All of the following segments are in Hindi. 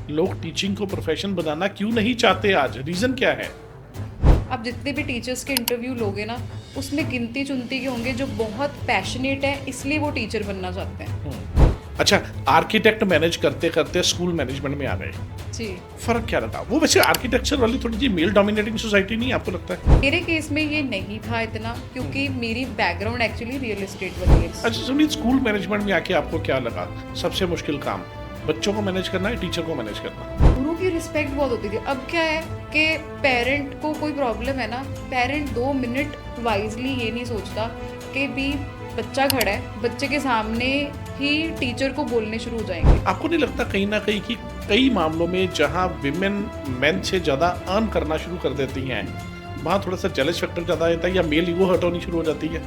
लोग टीचिंग को प्रोफेशन बनाना क्यों नहीं चाहते आज? रीजन क्या है? आप जितने भी टीचर्स के इंटरव्यू लोगे ना, उसमें गिनती चुनती के होंगे जो बहुत पैशनेट है, इसलिए वो टीचर बनना चाहते हैं। अच्छा, आर्किटेक्ट मैनेज करते करते स्कूल मैनेजमेंट में आ गए, जी। फर्क क्या लगा? वो वैसे आर्किटेक्चर वाली थोड़ी सी मेल डोमिनेटिंग सोसाइटी नहीं, आपको लगता है? मेरे केस में ये नहीं था इतना, क्योंकि मेरी बैकग्राउंड एक्चुअली रियल एस्टेट वाली है। अच्छा सुनिए, स्कूल मैनेजमेंट में आके आपको क्या लगा सबसे मुश्किल काम? बच्चों को मैनेज करना है, टीचर को मैनेज करना? गुरु की रिस्पेक्ट बहुत होती थी। अब क्या है कि पेरेंट को कोई प्रॉब्लम है ना, पेरेंट 2 मिनट वाइजली ये नहीं सोचता कि भी बच्चा खड़ा है, बच्चे के सामने ही टीचर को बोलने शुरू हो जाएंगे। आपको नहीं लगता कहीं ना कहीं कि कई मामलों में जहां विमेन मेन से ज्यादा अर्न करना शुरू कर देती हैं, वहां थोड़ा सा जेलस फैक्टर ज्यादा आता है या मेल ईगो हर्ट होनी शुरू हो जाती है?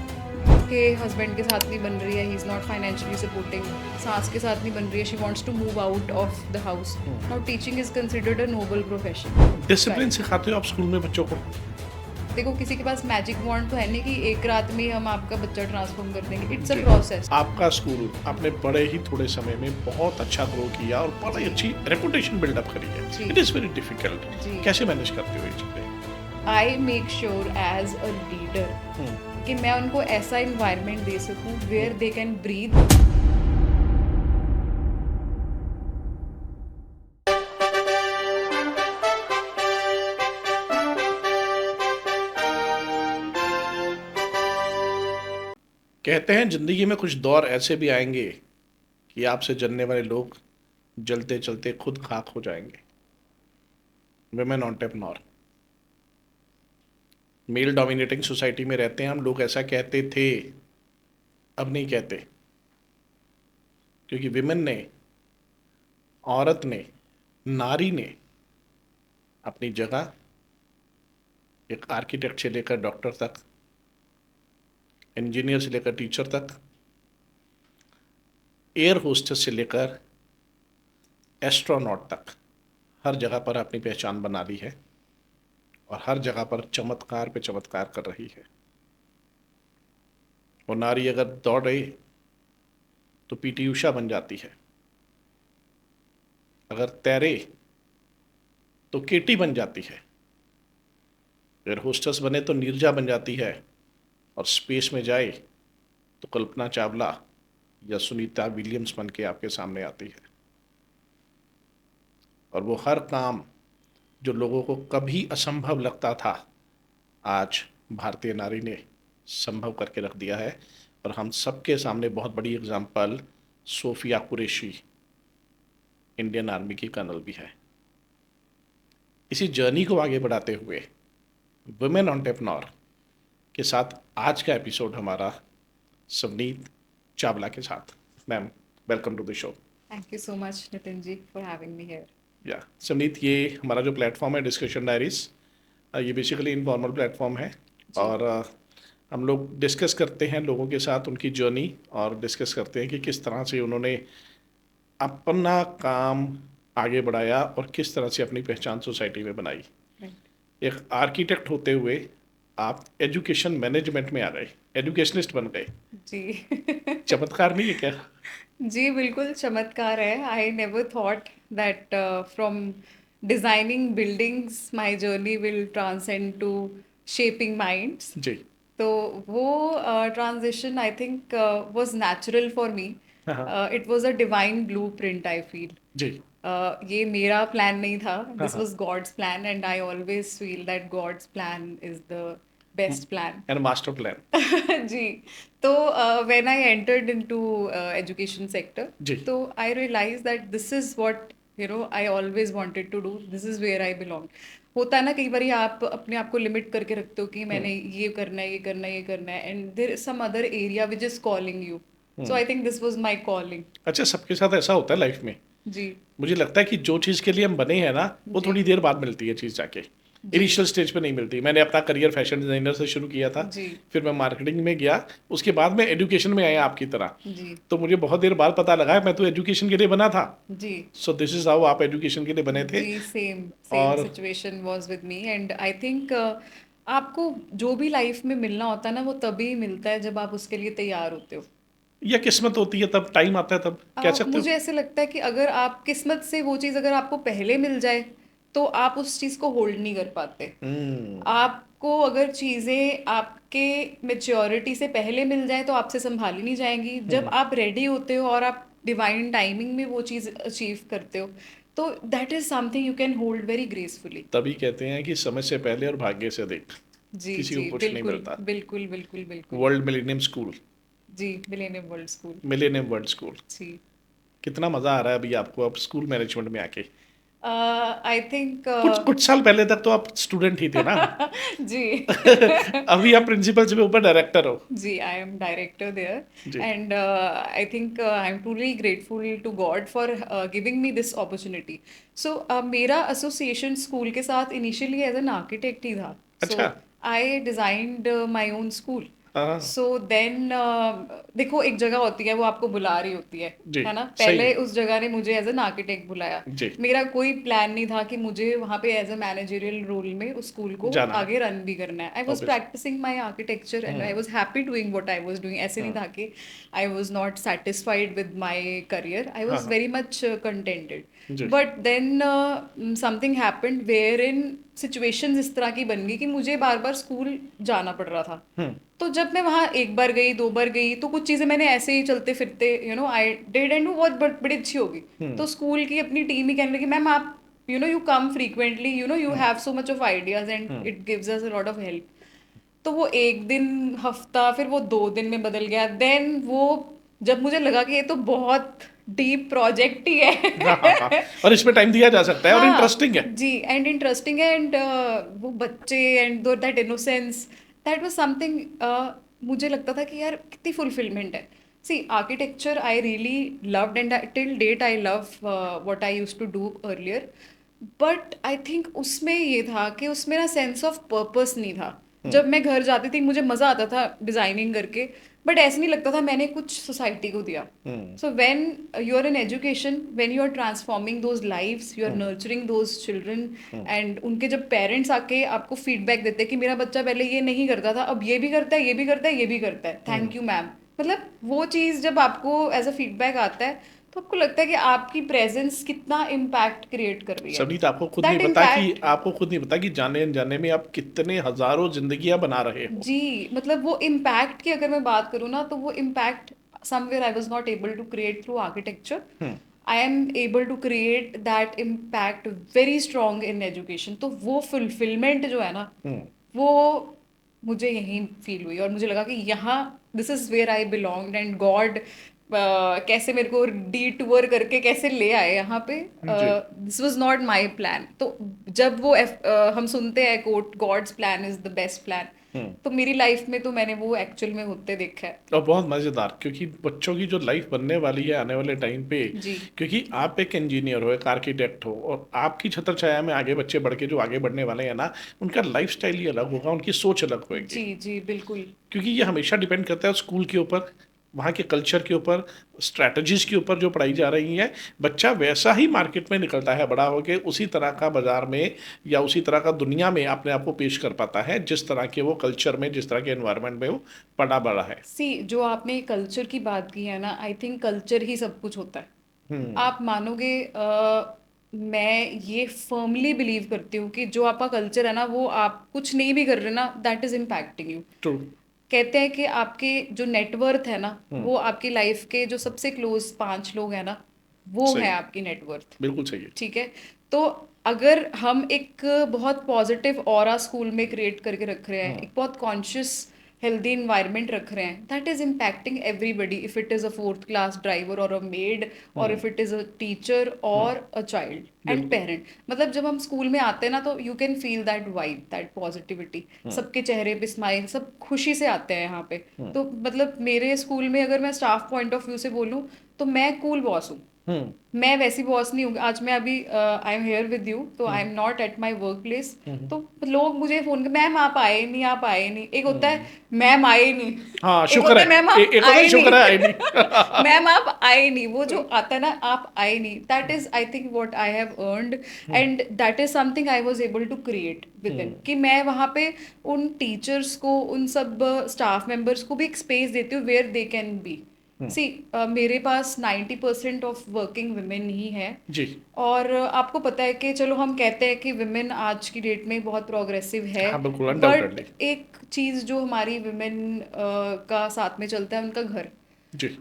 के हस्बैंड के साथ नहीं बन रही है, he is not financially supporting, सास के साथ नहीं बन रही है, she wants to move out of the house. Now teaching is considered a noble profession. Discipline सिखाते हो आप स्कूल में बच्चों को? देखो, किसी के पास मैजिक वॉन्ड तो है नहीं कि एक रात में हम आपका बच्चा ट्रांसफॉर्म कर देंगे। इट्स अ जी। प्रोसेस। आपका स्कूल आपने बड़े ही थोड़े समय में बहुत अच्छा ग्रो किया और बड़ी अच्छी रेपुटेशन बिल्डअप करी है। जी। It is very difficult. जी। कैसे मैनेज करते हो ये चीजें? I make sure as a leader कि मैं उनको ऐसा इन्वायरमेंट दे सकूं वेयर दे कैन ब्रीथ। कहते हैं जिंदगी में कुछ दौर ऐसे भी आएंगे कि आपसे जलने वाले लोग जलते चलते खुद खाक हो जाएंगे। Women entrepreneur, male dominating society में रहते हैं हम लोग, ऐसा कहते थे, अब नहीं कहते, क्योंकि विमेन ने, औरत ने, नारी ने अपनी जगह एक आर्किटेक्ट से लेकर डॉक्टर तक, इंजीनियर से लेकर टीचर तक, एयर होस्टेस से लेकर एस्ट्रोनॉट तक हर जगह पर अपनी पहचान बना ली है और हर जगह पर चमत्कार पे चमत्कार कर रही है। वो नारी अगर दौड़े तो पीटी उषा बन जाती है, अगर तैरे तो केटी बन जाती है, एयर होस्टेस बने तो नीरजा बन जाती है, और स्पेस में जाए तो कल्पना चावला या सुनीता विलियम्स बन के आपके सामने आती है। और वो हर काम जो लोगों को कभी असंभव लगता था, आज भारतीय नारी ने संभव करके रख दिया है। और हम सबके सामने बहुत बड़ी example Sofiya Qureshi, Indian army की कर्नल भी है। इसी जर्नी को आगे बढ़ाते हुए वुमेन एंटरप्रेन्योर के साथ आज का एपिसोड हमारा सवनीत चावला के साथ। Ma'am, welcome to the show. Thank you so much Nitin ji for having me here. Yeah Savneet, ये हमारा जो प्लेटफॉर्म है डिस्कशन डायरीज, ये बेसिकली इनफॉर्मल प्लेटफॉर्म है जी। और हम लोग डिस्कस करते हैं लोगों के साथ उनकी जर्नी और डिस्कस करते हैं कि किस तरह से उन्होंने अपना काम आगे बढ़ाया और किस तरह से अपनी पहचान सोसाइटी में बनाई। राइट। एक आर्किटेक्ट होते हुए आप एजुकेशन मैनेजमेंट में आ गए, एजुकेशनिस्ट बन गए। जी। चमत्कार नहीं है क्या? जी, बिल्कुल चमत्कार है। I never thought that from designing buildings my journey will transcend to shaping minds. जी। तो वो transition I think was natural for me. हाँ हाँ। It was a divine blueprint I feel. जी। ये मेरा प्लान नहीं था, हाँ दिस हाँ। Was God's plan and I always feel that God's plan is the best plan. And master plan. जी। तो when I entered into education sector, जी। तो I realise that this is what I always wanted to do, this is where I belong. होता है ना, कई बार आप अपने आप को लिमिट करके रखते हो कि मैंने ये करना है, ये करना है, ये करना है, and there is some other area which is calling you. So I think this was my calling. अच्छा, सबके साथ ऐसा होता है लाइफ में। जी। मुझे लगता है कि जो चीज़ के लिए हम बने हैं ना, वो जी। थोड़ी देर बाद मिलती है चीज़ जाके, जी। इनिशियल स्टेज पे नहीं मिलती। मैंने अपना करियर फैशन डिज़ाइनर से शुरू किया था, जी। फिर मैं मार्केटिंग में गया, उसके बाद मैं एजुकेशन में आया आपकी तरह। जी। तो मुझे बहुत देर बाद पता लगा मैं तो एजुकेशन के लिए बना था। जी। सो दिस इज हाउ आप एजुकेशन के लिए बने थे। जी, सेम सेम और situation was with me and I think आपको जो भी लाइफ में मिलना होता है ना, वो तभी मिलता है जब आप उसके लिए तैयार होते हो। या किस्मत होती है तब टाइम आता है तब कह सकते हो? मुझे ऐसे लगता है कि अगर आप किस्मत से वो चीज़ अगर आपको पहले मिल जाए तो आप उस चीज़ को होल्ड नहीं कर पाते। हम्म। आपको अगर चीज़ें आपके मेच्योरिटी से पहले मिल जाए तो आपसे संभाली नहीं जाएंगी। जब हम्म। आप रेडी होते हो और आप डिवाइन टाइमिंग में वो चीज़ अचीव करते हो तो that is something you can hold very gracefully. तभी कहते हैं कि समय से पहले और भाग्य से देख जी किसी को जी कुछ नहीं बिल्कुल मिलता। बिल्कुल बिल्कुल बिल्कुल। वर्ल्ड मिलेनियम स्कूल, जी Millennium world School. Millennium world School. जी कितना मजा आ रहा है अभी आपको अब स्कूल मैनेजमेंट में आके? आई थिंक कुछ कुछ साल पहले तक तो आप स्टूडेंट ही थे ना। जी अभी आप प्रिंसिपल से भी ऊपर डायरेक्टर हो। जी, I am director there, ji. and I think I'm truly grateful to God for giving me this opportunity. So मेरा association school के साथ initially as an architect ही था. अच्छा। So I designed my own school. हाँ। सो देन देखो एक जगह होती है वो आपको बुला रही होती जी। है ना। सही पहले है। उस जगह ने मुझे एज एन आर्किटेक्ट बुलाया। जी। मेरा कोई प्लान नहीं था कि मुझे वहाँ पे एज अ मैनेजरियल रोल में उस स्कूल को जाना है। आगे रन भी करना है। I was obvious. Practising my architecture and I hmm. Was happy doing what I was doing. ऐसे नहीं था कि I was not satisfied with my career. I हाँ वॉज हाँ। Very much contented. जी। But then something happened where in situations इस तरह की बन गई कि मुझे बार बार स्कूल जाना पड़ रहा था। हम्म। तो जब मैं वहाँ एक बार गई दो बार गई तो कुछ चीज़ें मैंने ऐसे ही चलते फिरते आई डिड एंड वो बहुत बड़ी अच्छी होगी। हम्म। तो स्कूल की अपनी टीम ही कहने लगी मैम आप you come frequently you hmm. Have so much of ideas and hmm. It gives us a lot of help. तो वो एक दिन हफ्ता फिर वो 2 दिन में बदल गया। देन वो जब मुझे लगा कि ये तो बहुत डीप प्रोजेक्ट ही हाँ हाँ हाँ। है और इसमें टाइम दिया जा सकता है और हाँ इंटरेस्टिंग है। जी एंड इंटरेस्टिंग एंड वो बच्चे and though that innocence that was something. मुझे लगता था कि यार कितनी फुलफिलमेंट है। See architecture I really loved and till date I love what I used to do earlier. But I think उसमें ये था कि उसमें ना सेंस ऑफ पर्पस नहीं था। हम्म। जब मैं घर जाती थी मुझे मज़ा आता था डिज़ाइनिंग करके। बट ऐसे नहीं लगता था मैंने कुछ सोसाइटी को दिया। हम्म। So when you're in education, when you're transforming those lives, you're hmm. nurturing those children, hmm. and उनके जब पेरेंट्स आके आपको फीडबैक देते हैं कि मेरा बच्चा पहले ये नहीं करता था अब ये भी करता है ये भी करता है ये भी करता है हम्म। Thank you ma'am. मतलब वो चीज़ जब आपको एज अ फीडबैक आता है तो आपको लगता है कि आपकी प्रेजेंस कितना इम्पैक्ट क्रिएट कर रही है। सभी आपको खुद नहीं दैट पता कि इम्पैक्ट आपको खुद नहीं पता कि जाने अनजाने में आप कितने हजारों जिंदगियां बना रहे हो। जी मतलब वो इम्पैक्ट की अगर मैं बात करूँ ना तो वो impact somewhere I was not able to create through architecture. Hmm. I am able to create that impact very strong in education. तो वो फुलफिलमेंट जो है ना हम्म। वो मुझे यहीं फील हुई और मुझे लगा कि यहाँ this is where I belong and God कैसे मेरे को डी टूर करके कैसे ले आए यहाँ पे। जी। This was not my plan. तो जब वो हम सुनते हैं quote God's plan is the best plan. Hmm. तो मेरी लाइफ में तो मैंने वो एक्चुअल में होते देखा है। और बहुत मज़ेदार क्योंकि बच्चों की जो लाइफ बनने वाली है आने वाले टाइम पे, जी क्योंकि आप एक इंजीनियर हो एक आर्किटेक्ट हो और आपकी छत्र छाया में आगे बच्चे बढ़ के जो आगे बढ़ने वाले हैं ना, उनका लाइफ स्टाइल ही अलग होगा, उनकी सोच अलग होगी। जी जी बिल्कुल। क्योंकि ये हमेशा डिपेंड करता है स्कूल के ऊपर, वहाँ के कल्चर के ऊपर, स्ट्रैटेजीज के ऊपर जो पढ़ाई जा रही है। बच्चा वैसा ही मार्केट में निकलता है बड़ा होके, उसी तरह का बाजार में या उसी तरह का दुनिया में अपने आप को पेश कर पाता है जिस तरह के वो कल्चर में, जिस तरह के एनवायरनमेंट में वो पड़ा बड़ा है। सी जो आपने कल्चर की बात की है ना आई थिंक कल्चर ही सब कुछ होता है। हम्म। आप मानोगे मैं ये फर्मली बिलीव करती हूँ कि जो आपका कल्चर है ना वो आप कुछ नहीं भी कर रहे ना that is impacting you. True. कहते हैं कि आपके जो नेटवर्थ है ना हम्म। वो आपकी लाइफ के जो सबसे क्लोज 5 लोग हैं ना वो सही है है। आपकी नेटवर्थ। बिल्कुल सही है। ठीक है। तो अगर हम एक बहुत पॉजिटिव ऑरा स्कूल में क्रिएट करके रख रहे हैं हम्म। एक बहुत कॉन्शियस हेल्दी इन्वायरमेंट रख रहे हैं that is impacting everybody if it is a 4th class driver और अ मेड और hmm. If it is a teacher hmm. और अ चाइल्ड एंड बिल्कुल। पेरेंट। मतलब जब हम स्कूल में आते हैं ना तो you can feel that vibe that positivity. Hmm. सबके चेहरे पे स्माइल सब खुशी से आते हैं यहाँ पे। हम्म। तो मतलब मेरे स्कूल में अगर मैं स्टाफ पॉइंट ऑफ व्यू से बोलूँ तो मैं कूल बॉस हूँ। हम्म। मैं वैसी बॉस नहीं हूँ। आज मैं अभी I am here with you तो I hmm. Am not at my work place. Hmm. तो लोग मुझे फोन कर मैम आप आए नहीं आप आए नहीं। एक होता है हम्म। मैम आए नहीं हाँ एक शुक्र होता है। है मैम आप एक होता है आए शुक्र है आई नहीं नहीं। मैम आप आए नहीं। वो जो आता है ना आप आए नहीं that is I think what I have earned and that is something I was able to create within कि मैं वहाँ पे उन टीचर्स को उन सब स्टाफ मेंबर्स को भी एक स्पेस देती हूँ वेयर दे कैन बी। सी मेरे पास 90% ऑफ वर्किंग वुमेन ही है। जी। और आपको पता है कि चलो हम कहते हैं कि वुमेन आज की डेट में बहुत प्रोग्रेसिव है, हाँ बिल्कुल, बट अनडाउटेडली। एक चीज़ जो हमारी वुमेन का साथ में चलता है, उनका घर। जी।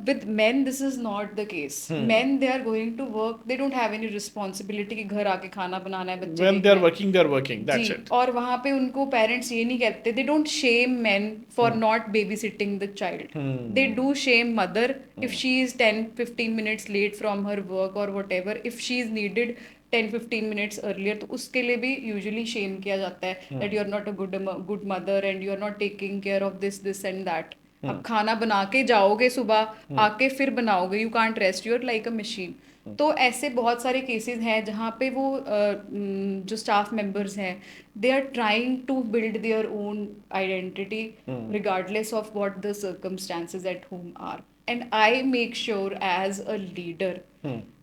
With men this is not the case. Men, they are going to work, they don't have any responsibility कि घर आके खाना बनाना है, बच्चे व्हेन दे देखना आर है। वर्किंग दे आर वर्किंग, जी, दैट्स इट। और वहाँ पे उनको पेरेंट्स ये नहीं कहते, they don't shame man for not baby sitting the child. They do shame mother if she is 10-15 minutes late from her work और whatever, if she is needed 10-15 minutes earlier, तो उसके लिए भी यूजुअली शेम किया जाता है that you are not a good mother and you are not taking care of this and that. अब खाना बना के जाओगे सुबह, आके फिर बनाओगे, you can't rest, you are like a machine. तो ऐसे बहुत सारे केसेस हैं जहाँ पे वो जो स्टाफ मेंबर्स हैं, they are trying to build their own identity regardless of what the circumstances at home are. And I make sure as a leader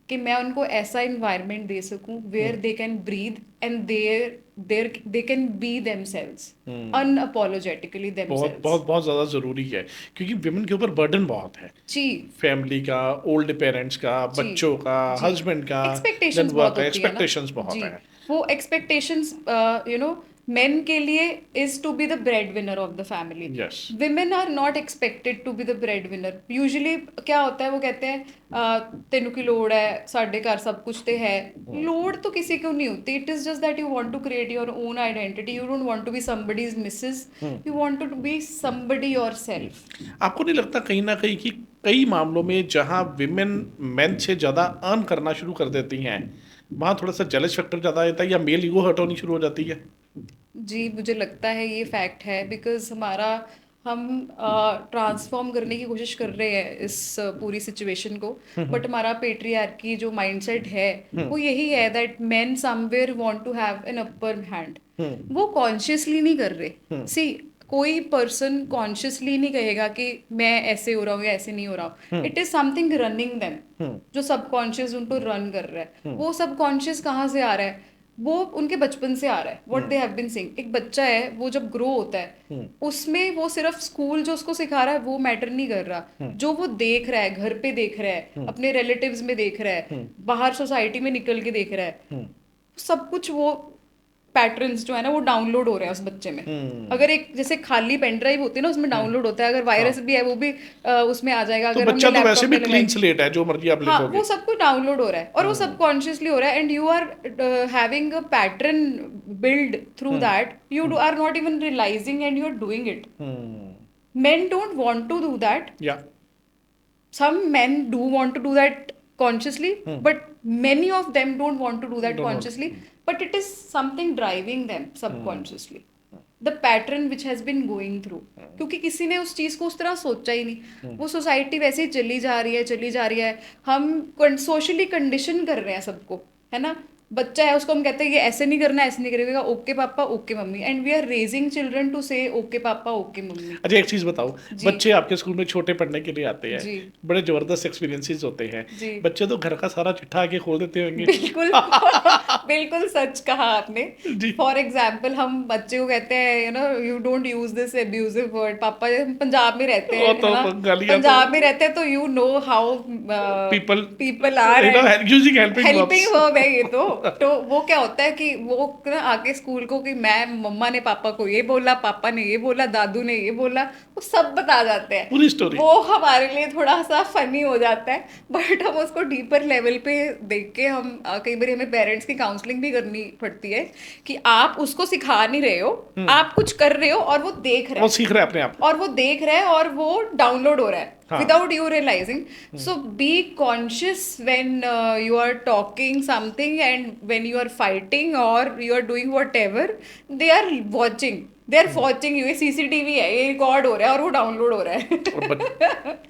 कि मैं उनको ऐसा इन्वायरमेंट दे सकूं where they can breathe and there there they can be themselves, unapologetically बहुत देमसेल्व्स। बहुत बहुत ज़्यादा ज़रूरी है, क्योंकि विमेन के ऊपर बर्डन बहुत है। जी। फैमिली का, ओल्ड पेरेंट्स का, जी। बच्चों का, जी। हस्बैंड का, देन एक्सपेक्टेशंस वर्क बहुत का, होती है ना। एक्सपेक्टेशंस बहुत जी, हैं। वो एक्सपेक्टेशंस यू नो मेन के लिए is to be the bread winner of the family. Yes. Women are not expected to be the bread winner. Usually क्या होता है, वो कहते हैं तेनू की लोड़ है, साढ़े घर सब कुछ ते है। लोड़ तो किसी को नहीं होती, it is just that you want to create your own identity, you don't want to be somebody's Mrs, you want to be somebody yourself. आपको नहीं लगता कहीं ना कहीं कि कई मामलों में जहां विमेन मेन से ज़्यादा अर्न करना शुरू कर देती हैं, वहां थोड़ा सा जेलस फैक्टर ज़्यादा आता है, या मेल ईगो हर्ट होनी शुरू हो जाती है? जी, मुझे लगता है ये फैक्ट है, बिकॉज हमारा हम ट्रांसफॉर्म करने की कोशिश कर रहे हैं इस पूरी सिचुएशन को, बट हमारा पेट्रियार्की जो माइंडसेट है वो यही है that men somewhere want to have an upper hand. वो कॉन्शियसली नहीं कर रहे। सी, कोई पर्सन कॉन्शियसली नहीं कहेगा कि मैं ऐसे हो रहा हूँ या ऐसे नहीं हो रहा हूँ, it is something running them, जो सबकॉन्शियस उनको रन कर रहा है। वो सबकॉन्शियस कहाँ से आ रहा है? वो उनके बचपन से आ रहा है, what they have been seeing. एक बच्चा है, वो जब ग्रो होता है, उसमें वो सिर्फ स्कूल जो उसको सिखा रहा है वो मैटर नहीं कर रहा, जो वो देख रहा है, घर पे देख रहा है, अपने रिलेटिव्स में देख रहा है, बाहर सोसाइटी में निकल के देख रहा है, सब कुछ वो पैटर्न्स जो है ना वो डाउनलोड हो रहे हैं उस बच्चे में। अगर एक जैसे खाली पेन ड्राइव होती है ना, उसमें डाउनलोड होता है, अगर वायरस भी है वो भी उसमें आ जाएगा, तो अगर हमने बच्चा तो वैसे लैपटॉप भी में क्लीन लगाई। स्लेट है, जो मर्जी आप हाँ, लिखोगे। वो सब कुछ डाउनलोड हो रहा है और वो सबकॉन्शियसली हो रहा है, and you are having a pattern build through that, you are not even realising and you are doing it. Men don't want to do that. या Some men do want to do that consciously, but many of them don't want to do that don't not. consciously, but it is something driving them subconsciously, the pattern which has been going through, क्योंकि किसी ने उस चीज को उस तरह सोचा ही नहीं। वो सोसाइटी वैसे ही चली जा रही है, चली जा रही है, हम सोशली कंडीशन कर रहे हैं सबको, है ना। बच्चा है, उसको हम कहते हैं ये ऐसे नहीं करना, ऐसे नहीं करेगा, okay papa okay mummy, and we are raising children to say okay papa okay mummy. अच्छा, एक चीज़ बताओ, जी। बच्चे आपके स्कूल में छोटे पढ़ने के लिए आते हैं, जी। बड़े ज़बरदस्त एक्सपीरियंसेस होते हैं, जी। बच्चे तो घर का सारा चिट्ठा आके खोल देते होंगे। बिल्कुल बिल्कुल सच कहा आपने। जी। फॉर एग्जाम्पल, हम बच्चे को कहते हैं you know you don't use this abusive word. पापा, हम पंजाब में रहते हैं, वो तो है ना, गालियाँ पंजाब तो में रहते हैं, तो you know how people people are using helping helping verbs. Verb है ये तो वो क्या होता है कि वो ना आके स्कूल को कि मैं, मम्मा ने पापा को ये बोला, पापा ने ये बोला, दादू ने ये बोला, वो सब बता जाते हैं पूरी स्टोरी। वो हमारे लिए थोड़ा सा फनी हो जाता है, बट हम उसको डीपर लेवल पे देख के हम कई बार हमें पेरेंट्स की काउंसलिंग भी करनी पड़ती है कि आप उसको सिखा नहीं रहे हो, आप कुछ कर रहे हो और वो देख रहा वो है, सीख रहे हैं अपने आप। और वो देख रहा है और वो डाउनलोड हो रहा है हाँ। without you realizing. So be conscious when you are talking something, and when you are fighting or you are doing whatever, they are watching. They are watching you. ये CCTV है, ये रिकॉर्ड हो रहा है और वो डाउनलोड हो रहा है।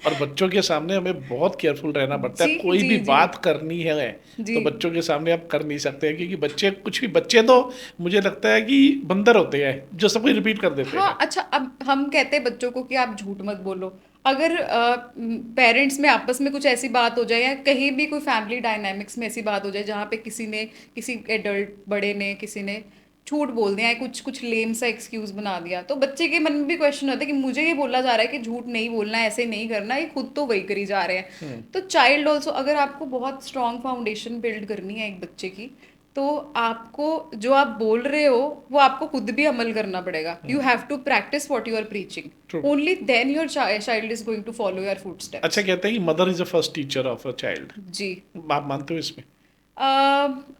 और बच्चों के सामने हमें बहुत केयरफुल रहना पड़ता है। जी, कोई जी, भी जी। बात करनी है जी। तो बच्चों के सामने आप कर नहीं सकते हैं, क्योंकि बच्चे कुछ भी, बच्चे तो मुझे लगता है कि बंदर होते हैं जो सब कुछ रिपीट कर देते हाँ, हैं। अच्छा, अब हम कहते हैं बच्चों को कि आप झूठ मत बोलो। अगर पेरेंट्स में आपस में कुछ ऐसी बात हो जाए, या कहीं भी कोई फैमिली डायनामिक्स में ऐसी बात हो जाए जहाँ पे किसी ने, किसी एडल्ट बड़े ने, किसी ने झूठ बोल दिया है, कुछ कुछ लेम सा एक्सक्यूज बना दिया, तो बच्चे के मन में भी क्वेश्चन होता है कि मुझे ये बोला जा रहा है कि झूठ नहीं बोलना है, ऐसे नहीं करना, ये खुद तो वही करी जा रहे हैं। तो चाइल्ड ऑल्सो, अगर आपको बहुत स्ट्रांग फाउंडेशन बिल्ड करनी है एक बच्चे की, तो आपको जो आप बोल रहे हो वो आपको खुद भी अमल करना पड़ेगा। You have to practise what you are preaching, true. Only then your child is going to follow your foot अच्छा, स्टेप्स। कहते हैं कि mother is the first teacher of a child, जी। आप मानते हो इसमें?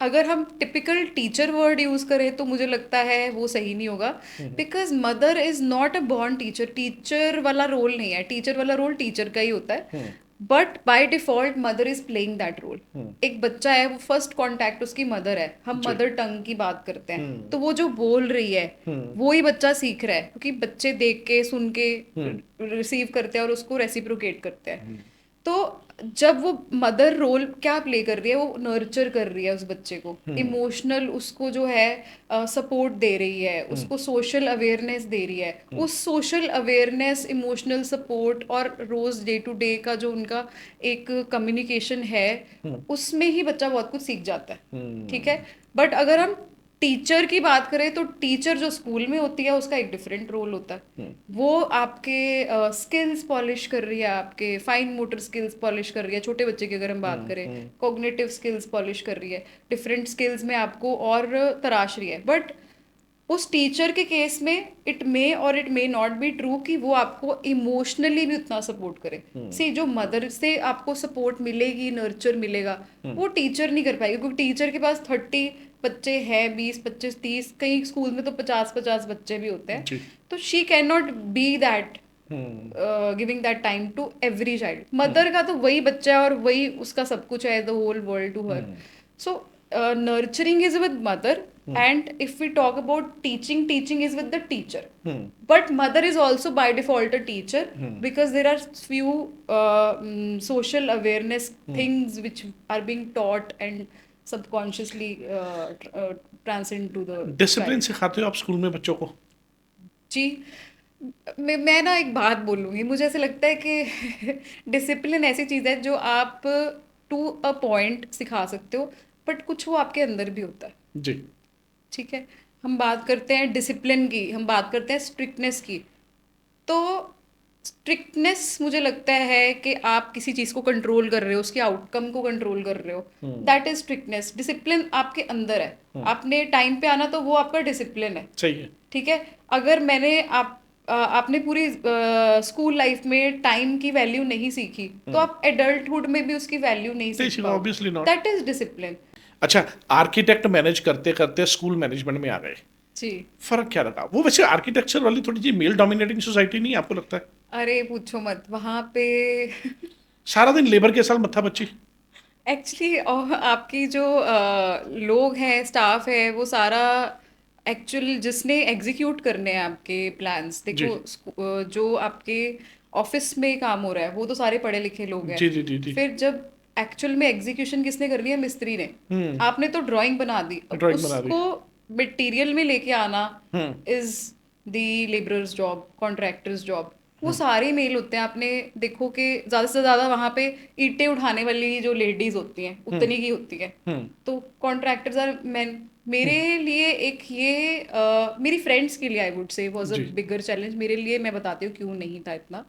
अगर हम टिपिकल टीचर वर्ड यूज करें तो मुझे लगता है वो सही नहीं होगा, because mother is not a born teacher. Teacher वाला रोल नहीं है, टीचर वाला रोल टीचर का ही होता है, but by default mother is playing that role. एक बच्चा है, वो फर्स्ट कांटेक्ट उसकी मदर है, हम जी। मदर टंग की बात करते हैं, तो वो जो बोल रही है वो ही बच्चा सीख रहा है, क्योंकि बच्चे देख के सुन के रिसीव करते हैं और उसको रेसिप्रोकेट करते हैं। तो जब वो मदर रोल क्या प्ले कर रही है, वो नर्चर कर रही है उस बच्चे को, इमोशनल उसको जो है सपोर्ट दे रही है, उसको सोशल अवेयरनेस दे रही है। उस सोशल अवेयरनेस, इमोशनल सपोर्ट और रोज डे टू डे का जो उनका एक कम्युनिकेशन है, उसमें ही बच्चा बहुत कुछ सीख जाता है। ठीक है, बट अगर हम टीचर की बात करें तो टीचर जो स्कूल में होती है उसका एक डिफरेंट रोल होता है। वो आपके स्किल्स पॉलिश कर रही है, आपके फाइन मोटर स्किल्स पॉलिश कर रही है, छोटे बच्चे की अगर हम बात करें कॉग्निटिव स्किल्स पॉलिश कर रही है, डिफरेंट स्किल्स में आपको और तराश रही है। बट उस टीचर के केस में इट मे और it may not be true कि वो आपको इमोशनली भी उतना सपोर्ट करे। सी, जो मदर से आपको सपोर्ट मिलेगी, नर्चर मिलेगा, वो टीचर नहीं कर पाएगी, क्योंकि टीचर के पास 30 बच्चे हैं, 20, 25, 30, कई स्कूल में तो 50-50 बच्चे भी होते हैं। जी। तो she can not be that giving that time to every child. Mother का तो वही बच्चा है और वही उसका सब कुछ है, the whole world to her. So nurturing is with mother, and if we talk about teaching, teaching is with the teacher. But mother is also by default a teacher, because there are few social awareness things which are being taught and subconsciously transcend to the discipline child. सिखाते हो आप स्कूल में बच्चों को? जी। मैं ना एक बात बोलूँगी, मुझे ऐसे लगता है कि डिसिप्लिन ऐसी चीज़ है जो आप टू अ पॉइंट सिखा सकते हो, बट कुछ वो आपके अंदर भी होता है। जी। ठीक है, हम बात करते हैं डिसिप्लिन की, हम बात करते हैं स्ट्रिक्टनेस की। तो स्ट्रिक्टनेस मुझे लगता है कि आप किसी चीज़ को कंट्रोल कर रहे हो, उसके आउटकम को कंट्रोल कर रहे हो, दैट इज स्ट्रिक्टनेस। डिसिप्लिन आपके अंदर है, आपने टाइम पे आना तो वो आपका डिसिप्लिन है। सही है। ठीक है, अगर आपने पूरी स्कूल लाइफ में टाइम की वैल्यू नहीं सीखी, तो आप एडल्टहुड में भी उसकी वैल्यू नहीं सीख पाओगे। Obviously not. That is discipline. अच्छा, आर्किटेक्ट मैनेज करते करते स्कूल मैनेजमेंट में आ गए, जी। फर्क क्या लगा? वो वैसे आर्किटेक्चर वाली थोड़ी सी मेल डोमिनेटिंग सोसाइटी नहीं है, आपको लगता है? अरे पूछो मत, वहां पे सारा दिन लेबर के साथ मत्था बच्ची। एक्चुअली आपकी जो लोग हैं, स्टाफ है, वो सारा एक्चुअल जिसने एग्जीक्यूट करने हैं आपके प्लान्स, जी। देखो जो आपके ऑफिस में काम हो रहा है वो तो सारे पढ़े लिखे लोग हैं। जी जी जी जी। फिर जब एक्चुअल में एग्जीक्यूशन किसने करनी है? मिस्त्री ने। आपने तो ड्राइंग बना दी, अब ड्राइंग बना दी। उसको मटेरियल में लेके आना is the labourers job, contractors job. वो सारे मेल होते हैं। आपने देखो कि ज्यादा से ज्यादा वहां पे ईंटें उठाने वाली जो लेडीज होती हैं उतनी की होती है। तो कॉन्ट्रैक्टर्स आर मैन। मेरे लिए एक ये मेरी फ्रेंड्स के लिए I would say was a जी। Bigger challenge. मेरे लिए मैं बताती हूँ क्यों नहीं था इतना।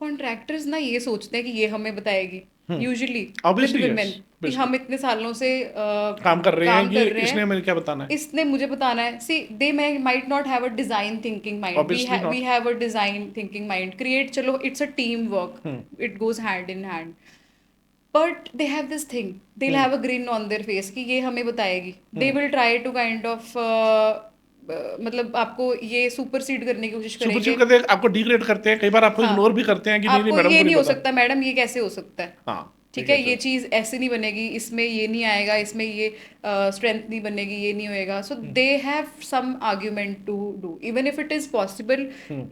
कॉन्ट्रैक्टर्स ना ये सोचते हैं कि ये हमें बताएगी, usually with Obviously, yes. Women, कि Basically. हम इतने सालों से काम कर रहे हैं, काम ये कर रहे इसने हैं, हमें क्या बताना है? इसने मुझे बताना है। See, they might not have a design thinking mind, Obviously not. We have a design thinking mind. Create, चलो it's a team work, it goes hand in hand, but they have this thing, they have a grin on their face कि ये हमें बताएगी। They will try to kind of मतलब आपको ये सुपरसीड करने की कोशिश करेंगे। सुपरसीड करते हैं, आपको डिग्रेड करते हैं, कई बार आपको हाँ, इग्नोर भी करते हैं कि नहीं नहीं आपको मैडम ये को नहीं नहीं हो पता। सकता मैडम, ये कैसे हो सकता है? हाँ, ठीक है, ये चीज ऐसे नहीं बनेगी, इसमें ये नहीं आएगा, इसमें ये स्ट्रेंथ नहीं बनेगी, ये नहीं होएगा। So they have some argument to do, even if it is possible,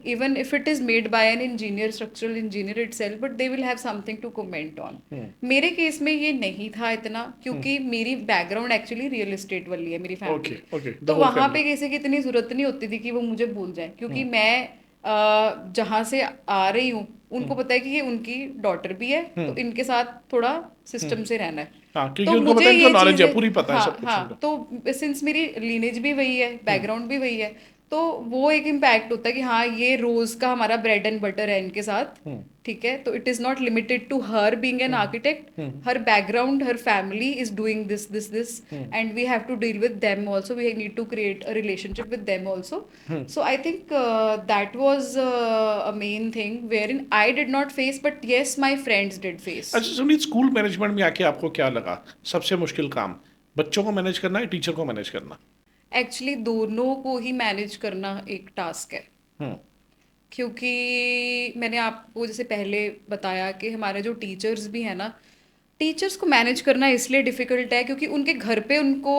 even if it is made by an engineer, structural engineer itself, but they will have something to comment on. मेरे केस में ये नहीं था इतना, क्योंकि मेरी बैकग्राउंड एक्चुअली रियल एस्टेट वाली है, मेरी फैमिली। ओके, तो वहां पे किसी की इतनी जरूरत नहीं होती थी कि वो मुझे भूल जाए, क्योंकि मैं जहाँ से आ रही हूँ उनको पता है कि ये उनकी डॉटर भी है, तो इनके साथ थोड़ा सिस्टम से रहना है। हाँ, क्योंकि तो उनको पता मुझे है, इनको ये नॉलेज है, चीज़ें, पूरी पता है हाँ सब कुछ हाँ, उनको। तो सिंस मेरी लीनेज भी वही है, हम्म। बैकग्राउंड भी वही है, तो वो एक इम्पैक्ट होता है कि हाँ ये रोज का हमारा ब्रेड एंड बटर है इनके साथ। हम्म। ठीक है, तो it is not limited to her being an hmm. Architect, hmm. Her background, her family is doing this hmm. And we have to deal with them also, we need to create a relationship with them also. Hmm. So I think that was a main thing wherein I did not face, but yes, my friends did face. अच्छा सुनिए, स्कूल मैनेजमेंट में आके आपको क्या लगा सबसे मुश्किल काम? बच्चों को मैनेज करना है, टीचर को मैनेज करना? एक्चुअली दोनों को ही मैनेज करना एक टास्क है, हम्म। क्योंकि मैंने आपको जैसे पहले बताया कि हमारे जो टीचर्स भी हैं ना, टीचर्स को मैनेज करना इसलिए डिफिकल्ट है क्योंकि उनके घर पे उनको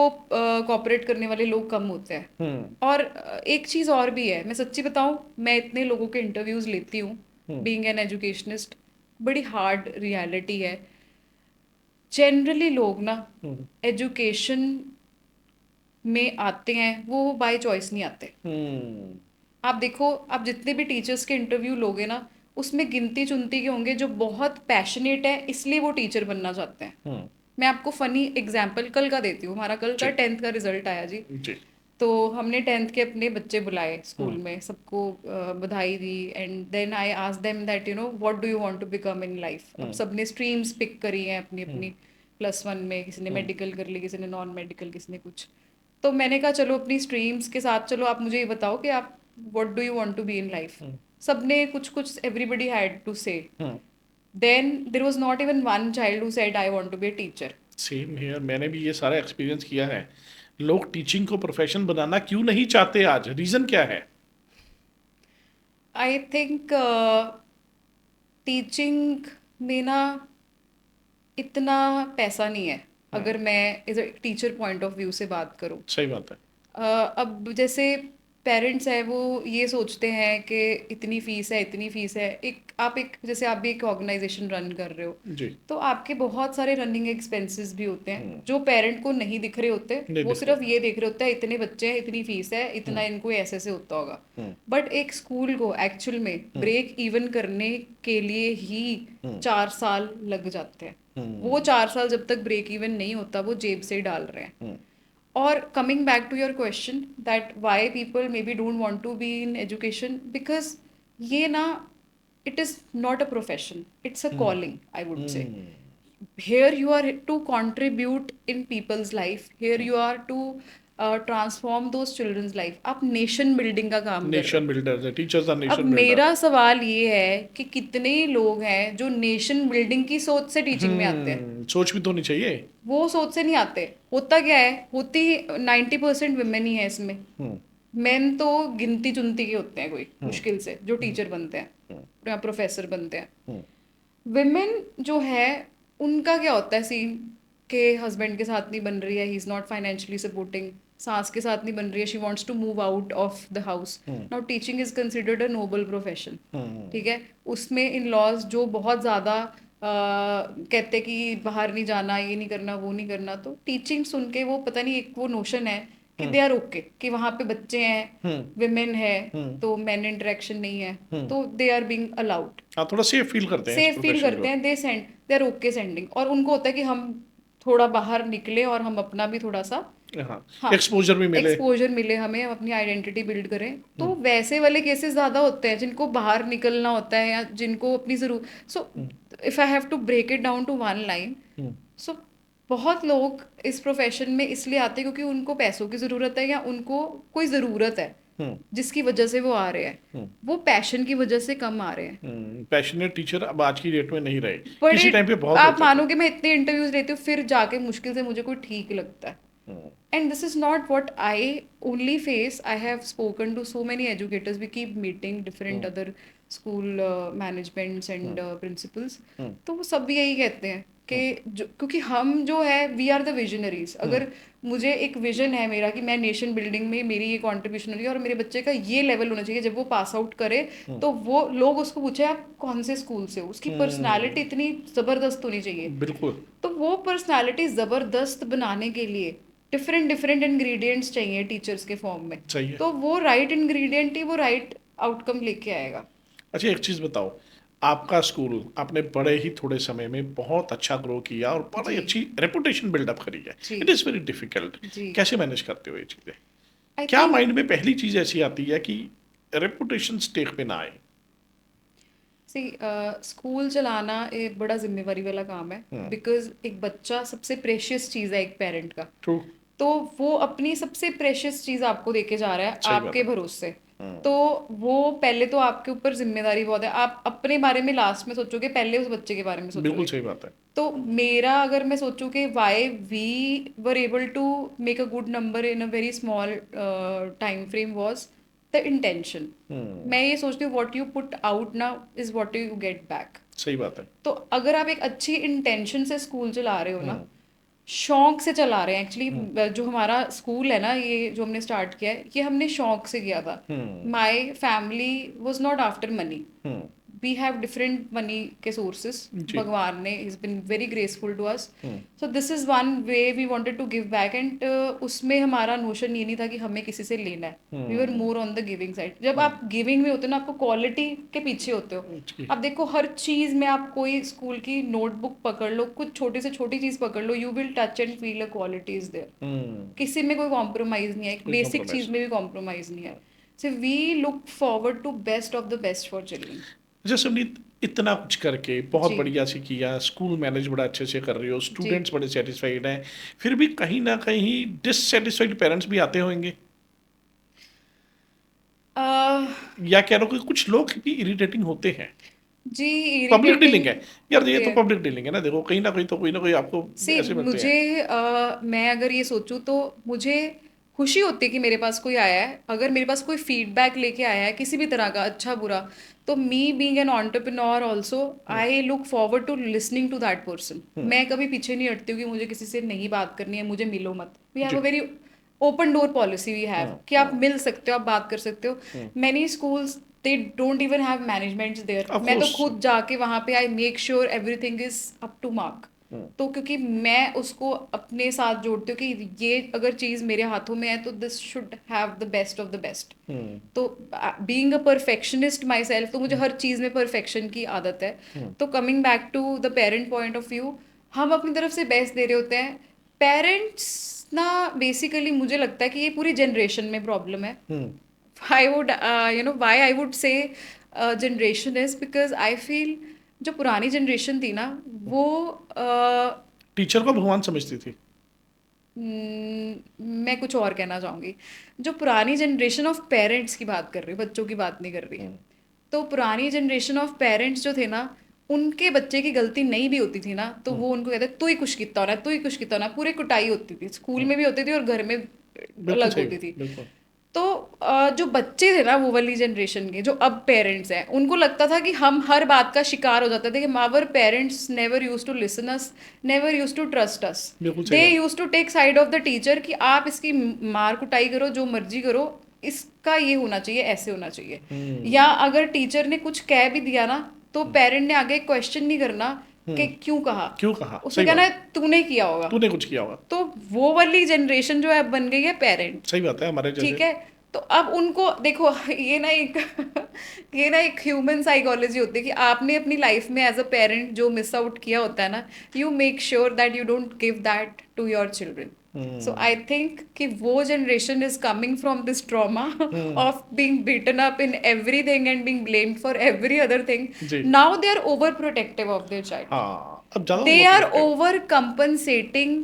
कॉपरेट करने वाले लोग कम होते हैं. हम्म। और एक चीज़ और भी है, मैं सच्ची बताऊं, मैं इतने लोगों के इंटरव्यूज लेती हूँ हम्म। बीइंग एन एजुकेशनिस्ट, बड़ी हार्ड रियलिटी है. जनरली लोग ना हम्म। एजुकेशन में आते हैं वो बाय चॉइस नहीं आते. हम्म। आप देखो, आप जितने भी टीचर्स के इंटरव्यू लोगे ना, उसमें गिनती चुनती के होंगे जो बहुत पैशनेट है इसलिए वो टीचर बनना चाहते हैं. हम्म। मैं आपको फनी एग्जाम्पल कल का देती हूँ. हमारा कल का जी। 10th का रिजल्ट आया जी. जी। तो हमने 10th के अपने बच्चे बुलाए स्कूल हम्म। में, सबको बधाई दी, and then I asked them that you know what do you want to become in life. अब हम्म। सबने स्ट्रीम्स पिक करी हैं अपनी हम्म। अपनी. +1 में किसी ने हम्म। मेडिकल कर ली, किसी ने नॉन मेडिकल, किसी ने कुछ. तो मैंने कहा चलो अपनी स्ट्रीम्स के साथ चलो आप मुझे ये बताओ कि आप what do you want to be in life. हम्म। सबने कुछ कुछ, everybody had to say. Hmm. Then there was not even one child who said I want to be a teacher. Same here, मैंने भी ये सारा एक्सपीरियंस किया है। लोग टीचिंग को प्रोफेशन बनाना क्यों नहीं चाहते आज? रीजन क्या है? आई थिंक टीचिंग में ना इतना पैसा नहीं है, हम्म। अगर मैं as a teacher point of view से बात करूं. सही बात है। अब जैसे पेरेंट्स हैं वो ये सोचते हैं कि इतनी फीस है, इतनी फीस है. एक जैसे आप भी एक ऑर्गेनाइजेशन रन कर रहे हो, जी। तो आपके बहुत सारे रनिंग एक्सपेंसेस भी होते हैं हम्म। जो पेरेंट को नहीं दिख रहे होते. नहीं वो दिख सिर्फ रहा। ये देख रहे होते हैं इतने बच्चे हैं, इतनी फीस है, इतना हम्म। इनको ऐसे से होता होगा. हम्म। बट एक स्कूल को एक्चुअल में हम्म। ब्रेक इवन करने के लिए ही हम्म। 4 साल लग जाते हैं. वो हम्म। 4 साल जब तक ब्रेक इवन नहीं होता वो जेब से डाल रहे हैं. हम्म। और coming back to your question that why people maybe don't want to be in education, because ये ना, it is not a profession, it's a hmm. calling, I would say. Hmm. Here you are to contribute in people's life, here you are to transform those children's life. आप nation building का काम कर रहे हो. नेशन बिल्डर, टीचर्स आर अब नेशन बिल्डर। मेरा सवाल ये है कि कितने लोग हैं जो नेशन बिल्डिंग की सोच से टीचिंग में आते हैं. सोच भी तो नहीं चाहिए। वो सोच से नहीं आते. होता क्या है, होती 90% वुमेन ही है इसमें. हम्म। मेन तो गिनती चुनती के होते हैं कोई हम्म। मुश्किल से जो टीचर बनते हैं हम्म। या प्रोफेसर बनते हैं. हम्म। विमेन जो है उनका क्या होता है सीन के हस्बैंड के साथ नहीं बन रही है, he is not financially supporting, सास के साथ नहीं बन रही है, she wants to move out of the house. Hmm. Now teaching is considered a noble profession. हम्म। ठीक है, उसमें इन लॉज जो बहुत ज़्यादा कहते हैं कि बाहर नहीं जाना, ये नहीं करना, वो नहीं करना, तो टीचिंग सुन के वो पता नहीं एक वो नोशन है कि दे आर ओके, कि वहाँ पे बच्चे हैं, हम्म। विमेन है, हम्म। तो मैन इंटरेक्शन नहीं है, हम्म। तो दे आर बीइंग अलाउड, हाँ, थोड़ा सेफ फील करते हैं इस सेफ फील प्रोफेशन करते को। हैं, दे आर ओके सेंडिंग. और उनको होता है कि हम थोड़ा बाहर निकले और हम अपना भी थोड़ा सा, हाँ, हाँ, एक्सपोजर भी मिले। एक्सपोजर मिले हमें, हम अपनी आइडेंटिटी बिल्ड करें. तो वैसे वाले केसेस ज़्यादा होते हैं जिनको बाहर निकलना होता है या जिनको अपनी ज़रूर. So if I have to break it down to one line, so बहुत लोग इस प्रोफेशन में इसलिए आते हैं क्योंकि उनको पैसों की ज़रूरत है या उनको कोई ज़रूरत है जिसकी वजह से वो आ रहे हैं. वो पैशन की वजह से कम आ रहे हैं. पैशनेट टीचर अब आज की डेट में नहीं रहे, बट किसी टाइम पे बहुत आप होते थे। मानोगे मैं इतने इंटरव्यूज लेती हूँ फिर जाके मुश्किल से मुझे कोई ठीक लगता है. And this is not what I only face. I have spoken to so many educators. We keep meeting different other school managements and principals. तो वो सब भी यही कहते हैं कि क्योंकि हम जो है वी आर द विजनरीज. अगर मुझे एक विजन है मेरा कि मैं नेशन बिल्डिंग में मेरी ये कंट्रीब्यूशन होगी और मेरे बच्चे का ये लेवल होना चाहिए, जब वो पास आउट करे तो वो लोग उसको पूछे आप कौन से स्कूल से हो, उसकी पर्सनालिटी इतनी ज़बरदस्त होनी चाहिए. बिल्कुल। तो वो पर्सनालिटी ज़बरदस्त बनाने के लिए डिफरेंट इंग्रेडिएंट्स चाहिए टीचर्स के फॉर्म में. चाहिए। तो वो राइट इंग्रेडिएंट ही वो राइट आउटकम लेके आएगा. अच्छा, एक चीज़ बताओ, आपका स्कूल आपने बड़े ही थोड़े समय में बहुत अच्छा ग्रो किया और बड़ी जी अच्छी रेपुटेशन बिल्डअप करी है। जी इट इज़ वेरी डिफिकल्ट। जी कैसे मैनेज करते हो ये चीज़ें? आई क्या थिंक माइंड में पहली चीज़ ऐसी आती है कि रेपुटेशन स्टेक पे ना आए? सी स्कूल चलाना एक बड़ा जिम्मेवारी वाला काम है हम्म। बिकॉज एक बच्चा सबसे प्रेशियस चीज़ है एक पेरेंट का। ट्रू। तो वो अपनी सबसे प्रेशियस चीज़ आपको देके जा रहा है सही बात आपके है। भरोसे। हम्म। तो वो पहले तो आपके ऊपर जिम्मेदारी बहुत है, आप अपने बारे में लास्ट में सोचोगे, पहले उस बच्चे के बारे में बिल्कुल सोचोगे। सही बात है। तो मेरा अगर मैं सोचूं कि why we were able to make a good number in a very small time frame was the intention. Hmm. मैं ये सोचती हूँ what you put out now is what you get back. सही बात है। तो अगर आप एक अच्छी इंटेंशन से स्कूल चला रहे हो ना, हम्म। शौक से चला रहे हैं हम्म। एक्चुअली, जो हमारा स्कूल है ना, ये जो हमने स्टार्ट किया है, ये हमने शौक से किया था। Hmm. My family was not after money, hmm. We have different money के सोर्सेस। जी। भगवान ने is been very graceful to us. Hmm. So this is one way we wanted to give back, and उसमें हमारा नोशन ये नहीं था कि हमें किसी से लेना है। We were hmm. More on the giving side. जब हम्म। आप गिविंग में होते हो ना, आपको क्वालिटी के पीछे होते हो। जी। अब देखो हर चीज में, आप कोई स्कूल की नोटबुक पकड़ लो, कुछ छोटी से छोटी चीज पकड़ लो, you will touch and feel a quality is there. Hmm. किसी में कोई कॉम्प्रोमाइज नहीं है, एक कोई बेसिक कॉम्प्रोमाइज चीज में भी कॉम्प्रोमाइज नहीं है। So we look forward to best of the best for children. जैसे हमने इतना कुछ करके बहुत जी बढ़िया से किया, स्कूल मैनेज बड़ा अच्छे से कर रही हो, जी स्टूडेंट्स बड़े सेटिस्फाइड हैं, फिर भी कहीं ना कहीं डिससेटिस्फाइड पेरेंट्स भी आते होंगे, uh, या कह रहा हूँ कि कुछ लोग भी इरिटेटिंग होते हैं। जी पब्लिक डीलिंग इरिटेटिंग है यार, ये होते तो हैं। पब्लिक डीलिंग है ना, देखो कहीं ना कहीं तो कोई ना कोई आपको सी ऐसे मिलते मुझे हैं। मैं अगर ये सोचूं तो मुझे खुशी होती है कि मेरे पास कोई आया है, अगर मेरे पास कोई फीडबैक लेके आया है किसी भी तरह का, अच्छा बुरा। तो me being an entrepreneur also, hmm. I look forward to listening to that person. Hmm. मैं कभी पीछे नहीं हटती हूँ कि मुझे किसी से नहीं बात करनी है, मुझे मिलो मत। वी हैव जी। A very open door policy we have, hmm. कि आप हम्म। मिल सकते हो, आप बात कर सकते हो। हम्म। Many schools they don't even have managements there. Of मैं तो कोर्स। खुद जाके वहाँ पे I make sure everything is up to mark. Hmm. तो क्योंकि मैं उसको अपने साथ जोड़ती हूँ कि ये अगर चीज़ मेरे हाथों में है तो this should have the best of the best. Hmm. तो being a perfectionist myself, तो मुझे हम्म। हर चीज़ में परफेक्शन की आदत है। हम्म। तो coming back to the parent point of view, हम अपनी तरफ से बेस्ट दे रहे होते हैं। पेरेंट्स ना, बेसिकली मुझे लगता है कि ये पूरी जनरेशन में प्रॉब्लम है। Hmm. I would why I would say generation is because I feel जो पुरानी जनरेशन थी ना, वो टीचर को भगवान समझती थी। मैं कुछ और कहना चाहूँगी। जो पुरानी जनरेशन ऑफ पेरेंट्स की बात कर रही हूँ, बच्चों की बात नहीं कर रही। हम्म। तो पुरानी जनरेशन ऑफ पेरेंट्स जो थे ना, उनके बच्चे की गलती नहीं भी होती थी ना, तो हम्म। वो उनको कहते तू ही कुछ कितना होना, तू ही कुछ कितना होना। पूरी कुटाई होती थी, स्कूल हम्म। में भी होती थी और घर में बिल्कुल अलग सही। होती थी। बिल्कुल। तो जो बच्चे थे ना वो वाली जनरेशन के, जो अब पेरेंट्स हैं, उनको लगता था कि हम हर बात का शिकार हो जाते थे, कि our parents never used to listen us, never used to trust us. बिल्कुल सही दे बात। Used to take side of the teacher, कि आप इसकी मार कुटाई करो, जो मर्जी करो, इसका ये होना चाहिए, ऐसे होना चाहिए। या हम्म। अगर टीचर ने कुछ कह भी दिया ना, तो पेरेंट ने आगे क्वेश्चन नहीं करना कि हम्म। क्यों कहा, क्यों कहा, उसने सही कहना बात। है तूने किया होगा। तूने कुछ किया होगा। तो वो वाली जनरेशन जो है अब बन गई है पेरेंट्स। सही बात है, हमारे जैसे। ठीक है। तो अब उनको देखो, ये ना एक ये ना एक ह्यूमन साइकोलॉजी होती है कि आपने अपनी लाइफ में एज अ पेरेंट जो मिस आउट किया होता है ना, you make sure that you don't give that to your children. So hmm. I think कि वो generation is coming from this trauma hmm. Of being beaten up in everything and being blamed for every other thing. जी। Now they are over protective of their child. हाँ, अब ज्यादा They over are protective. over compensating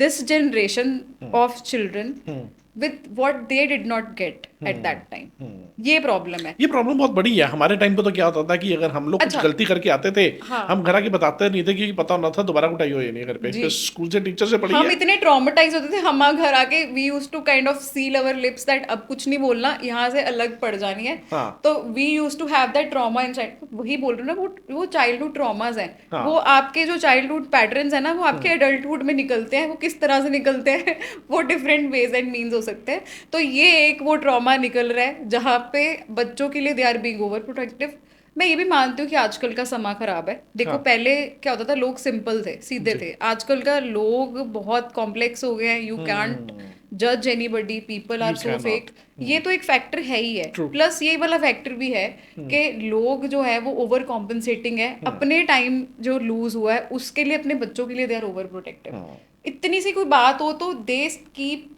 this generation hmm. of children hmm. with what they did not get at hmm. that time. हम्म। ये प्रॉब्लम है। ये प्रॉब्लम बहुत बड़ी है। हमारे टाइम पे तो क्या होता था कि अगर हम लोग कुछ अच्छा। गलती करके आते थे, हाँ हम घर आके बताते नहीं थे, क्योंकि पता होना था दोबारा कुटाई हो, ये नहीं घर पे, जी। फिर स्कूल से टीचर से पड़ी हम है। इतने ट्रॉमेटाइज होते थे, हम घर आके we used to kind of seal our lips that अब कुछ नहीं बोलना, यहाँ से अलग पड़ जानी है। हाँ। तो we used to have that trauma inside. वही बोल रही हूँ ना, वो चाइल्डहुड ट्रॉमाज हैं। हाँ। वो आपके जो चाइल्डहुड पैटर्न्स है ना, वो आपके हम्म। एडल्टहुड में निकलते हैं। वो किस तरह से निकलते हैं वो डिफरेंट वेज एंड मीन्स हो सकते हैं। तो ये एक वो ट्रॉमा निकल रहा है जहाँ पे बच्चों के लिए they are being over protective. मैं ये भी मानती हूँ कि आजकल का समा खराब है। देखो हाँ। पहले क्या होता था, लोग सिंपल थे, सीधे जी। थे। आजकल का लोग बहुत कॉम्प्लेक्स हो गए हैं। You can't hmm. जज anybody, people are You so cannot. Fake, ये तो एक फैक्टर है ही है। True. प्लस ये वाला फैक्टर भी है कि लोग जो है वो ओवर कॉम्पनसेटिंग है, अपने टाइम जो लूज हुआ है उसके लिए, अपने बच्चों के लिए दे आर ओवर प्रोटेक्टिव। इतनी सी कोई बात हो तो they keep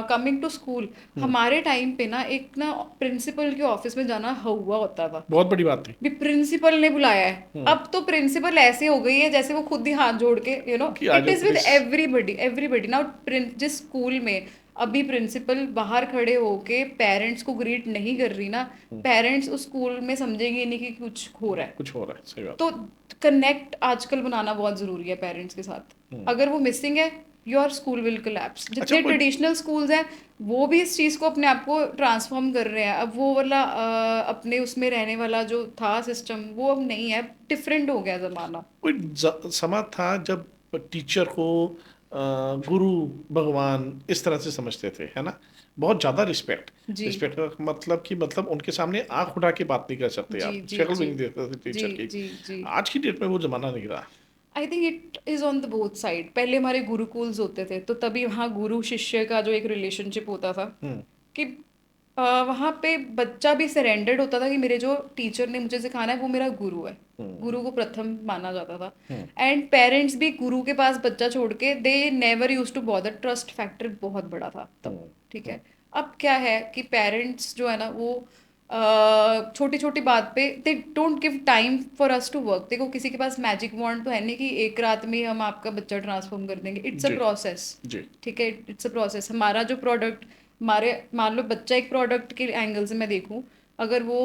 coming to school. हमारे टाइम पे ना एक ना प्रिंसिपल के ऑफिस में जाना हुआ होता था, बहुत बड़ी बात थी भी प्रिंसिपल ने बुलाया है। अब तो प्रिंसिपल ऐसे हो गई है जैसे वो खुद ही हाथ जोड़ के कि आ इट जाओ is with please. Everybody, everybody now. जिस स्कूल में अभी प्रिंसिपल बाहर खड़े होके पेरेंट्स को ग्रीट नहीं कर रही ना, पेरेंट्स उस स्कूल में समझेंगे नहीं कि कुछ हो रहा है। कुछ हो रहा है, सही बात। तो कनेक्ट आजकल बनाना बहुत जरूरी है पेरेंट्स के साथ। अगर वो मिसिंग है, योर स्कूल विल कोलैप्स। अच्छा जितने कोई ट्रेडिशनल स्कूल्स हैं वो भी इस चीज़ को अपने आप को ट्रांसफॉर्म कर रहे हैं। अब वो वाला अपने उसमें रहने वाला जो था सिस्टम वो अब नहीं है, डिफरेंट हो गया ज़माना। कोई समय था जब टीचर को गुरु भगवान इस तरह से समझते थे, है ना? बहुत ज्यादा रिस्पेक्ट। जी रिस्पेक्ट का मतलब कि मतलब उनके सामने आंख उठा के बात नहीं कर सकते जी आप, जी शक्ल भी जी नहीं देखते थे जी टीचर की। जी जी। आज की डेट में वो जमाना नहीं रहा। आई think it is on the both side. पहले हमारे गुरुकुल्स होते थे तो तभी वहाँ गुरु शिष्य का जो एक रिलेशनशिप होता था हम्म कि वहाँ पे बच्चा भी सरेंडर्ड होता था कि मेरे जो टीचर ने मुझे सिखाना है वो मेरा गुरु है। हम्म गुरु को प्रथम माना जाता था। हम्म एंड पेरेंट्स भी गुरु के पास बच्चा छोड़ के they never used to bother. Trust factor बहुत बड़ा था तब, हम्म ठीक हम्म है। अब क्या है कि पेरेंट्स जो है ना वो छोटी छोटी बात पे they don't give time for us to work. देखो किसी के पास मैजिक वॉन्ड तो है नहीं कि एक रात में हम आपका बच्चा ट्रांसफॉर्म कर देंगे। इट्स अ जी प्रोसेस, जी ठीक है। It's a process. हमारा जो प्रोडक्ट, हमारे मान लो बच्चा एक प्रोडक्ट के एंगल से मैं देखूं, अगर वो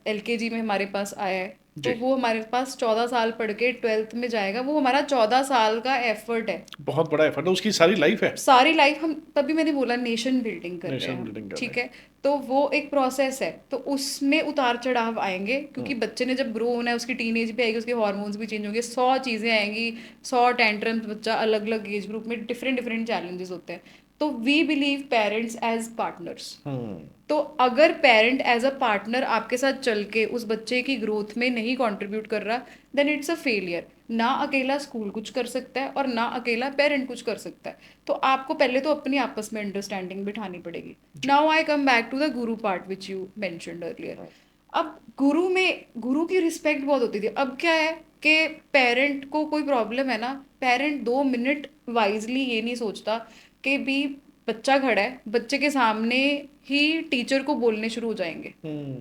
एलकेजी में हमारे पास आया है तो जी। वो हमारे पास 14 साल पढ़ के 12th में जाएगा, वो हमारा 14 साल का एफर्ट है। बहुत बड़ा एफर्ट है, उसकी सारी लाइफ है। सारी लाइफ हम, तभी मैंने बोला नेशन बिल्डिंग कर रहे हैं नेशन हम, बिल्डिंग कर रहे ठीक है। तो वो एक प्रोसेस है, तो उसमें उतार चढ़ाव आएंगे क्योंकि हैं। बच्चे ने जब ग्रो होना है, उसकी टीनेज भी आएगी, उसके हार्मोन्स भी चेंज होंगे, 100 चीज़ें आएंगी, 100 टेंट्रम्स। बच्चा अलग अलग एज ग्रुप में डिफरेंट डिफरेंट चैलेंजेस होते हैं। तो we believe parents as partners. Hmm तो अगर पेरेंट एज अ पार्टनर आपके साथ चल के उस बच्चे की ग्रोथ में नहीं कंट्रीब्यूट कर रहा, देन इट्स अ फेलियर। ना अकेला स्कूल कुछ कर सकता है और ना अकेला पेरेंट कुछ कर सकता है। तो आपको पहले तो अपनी आपस में अंडरस्टैंडिंग बिठानी पड़ेगी। जी। Now I come back to the guru part which you mentioned earlier. अब गुरु में, गुरु की रिस्पेक्ट बहुत होती थी। अब क्या है कि पेरेंट को कोई प्रॉब्लम है ना, पेरेंट 2 मिनट वाइजली ये नहीं सोचता कि भी बच्चा खड़ा है, बच्चे के सामने ही टीचर को बोलने शुरू हो जाएंगे। हम्म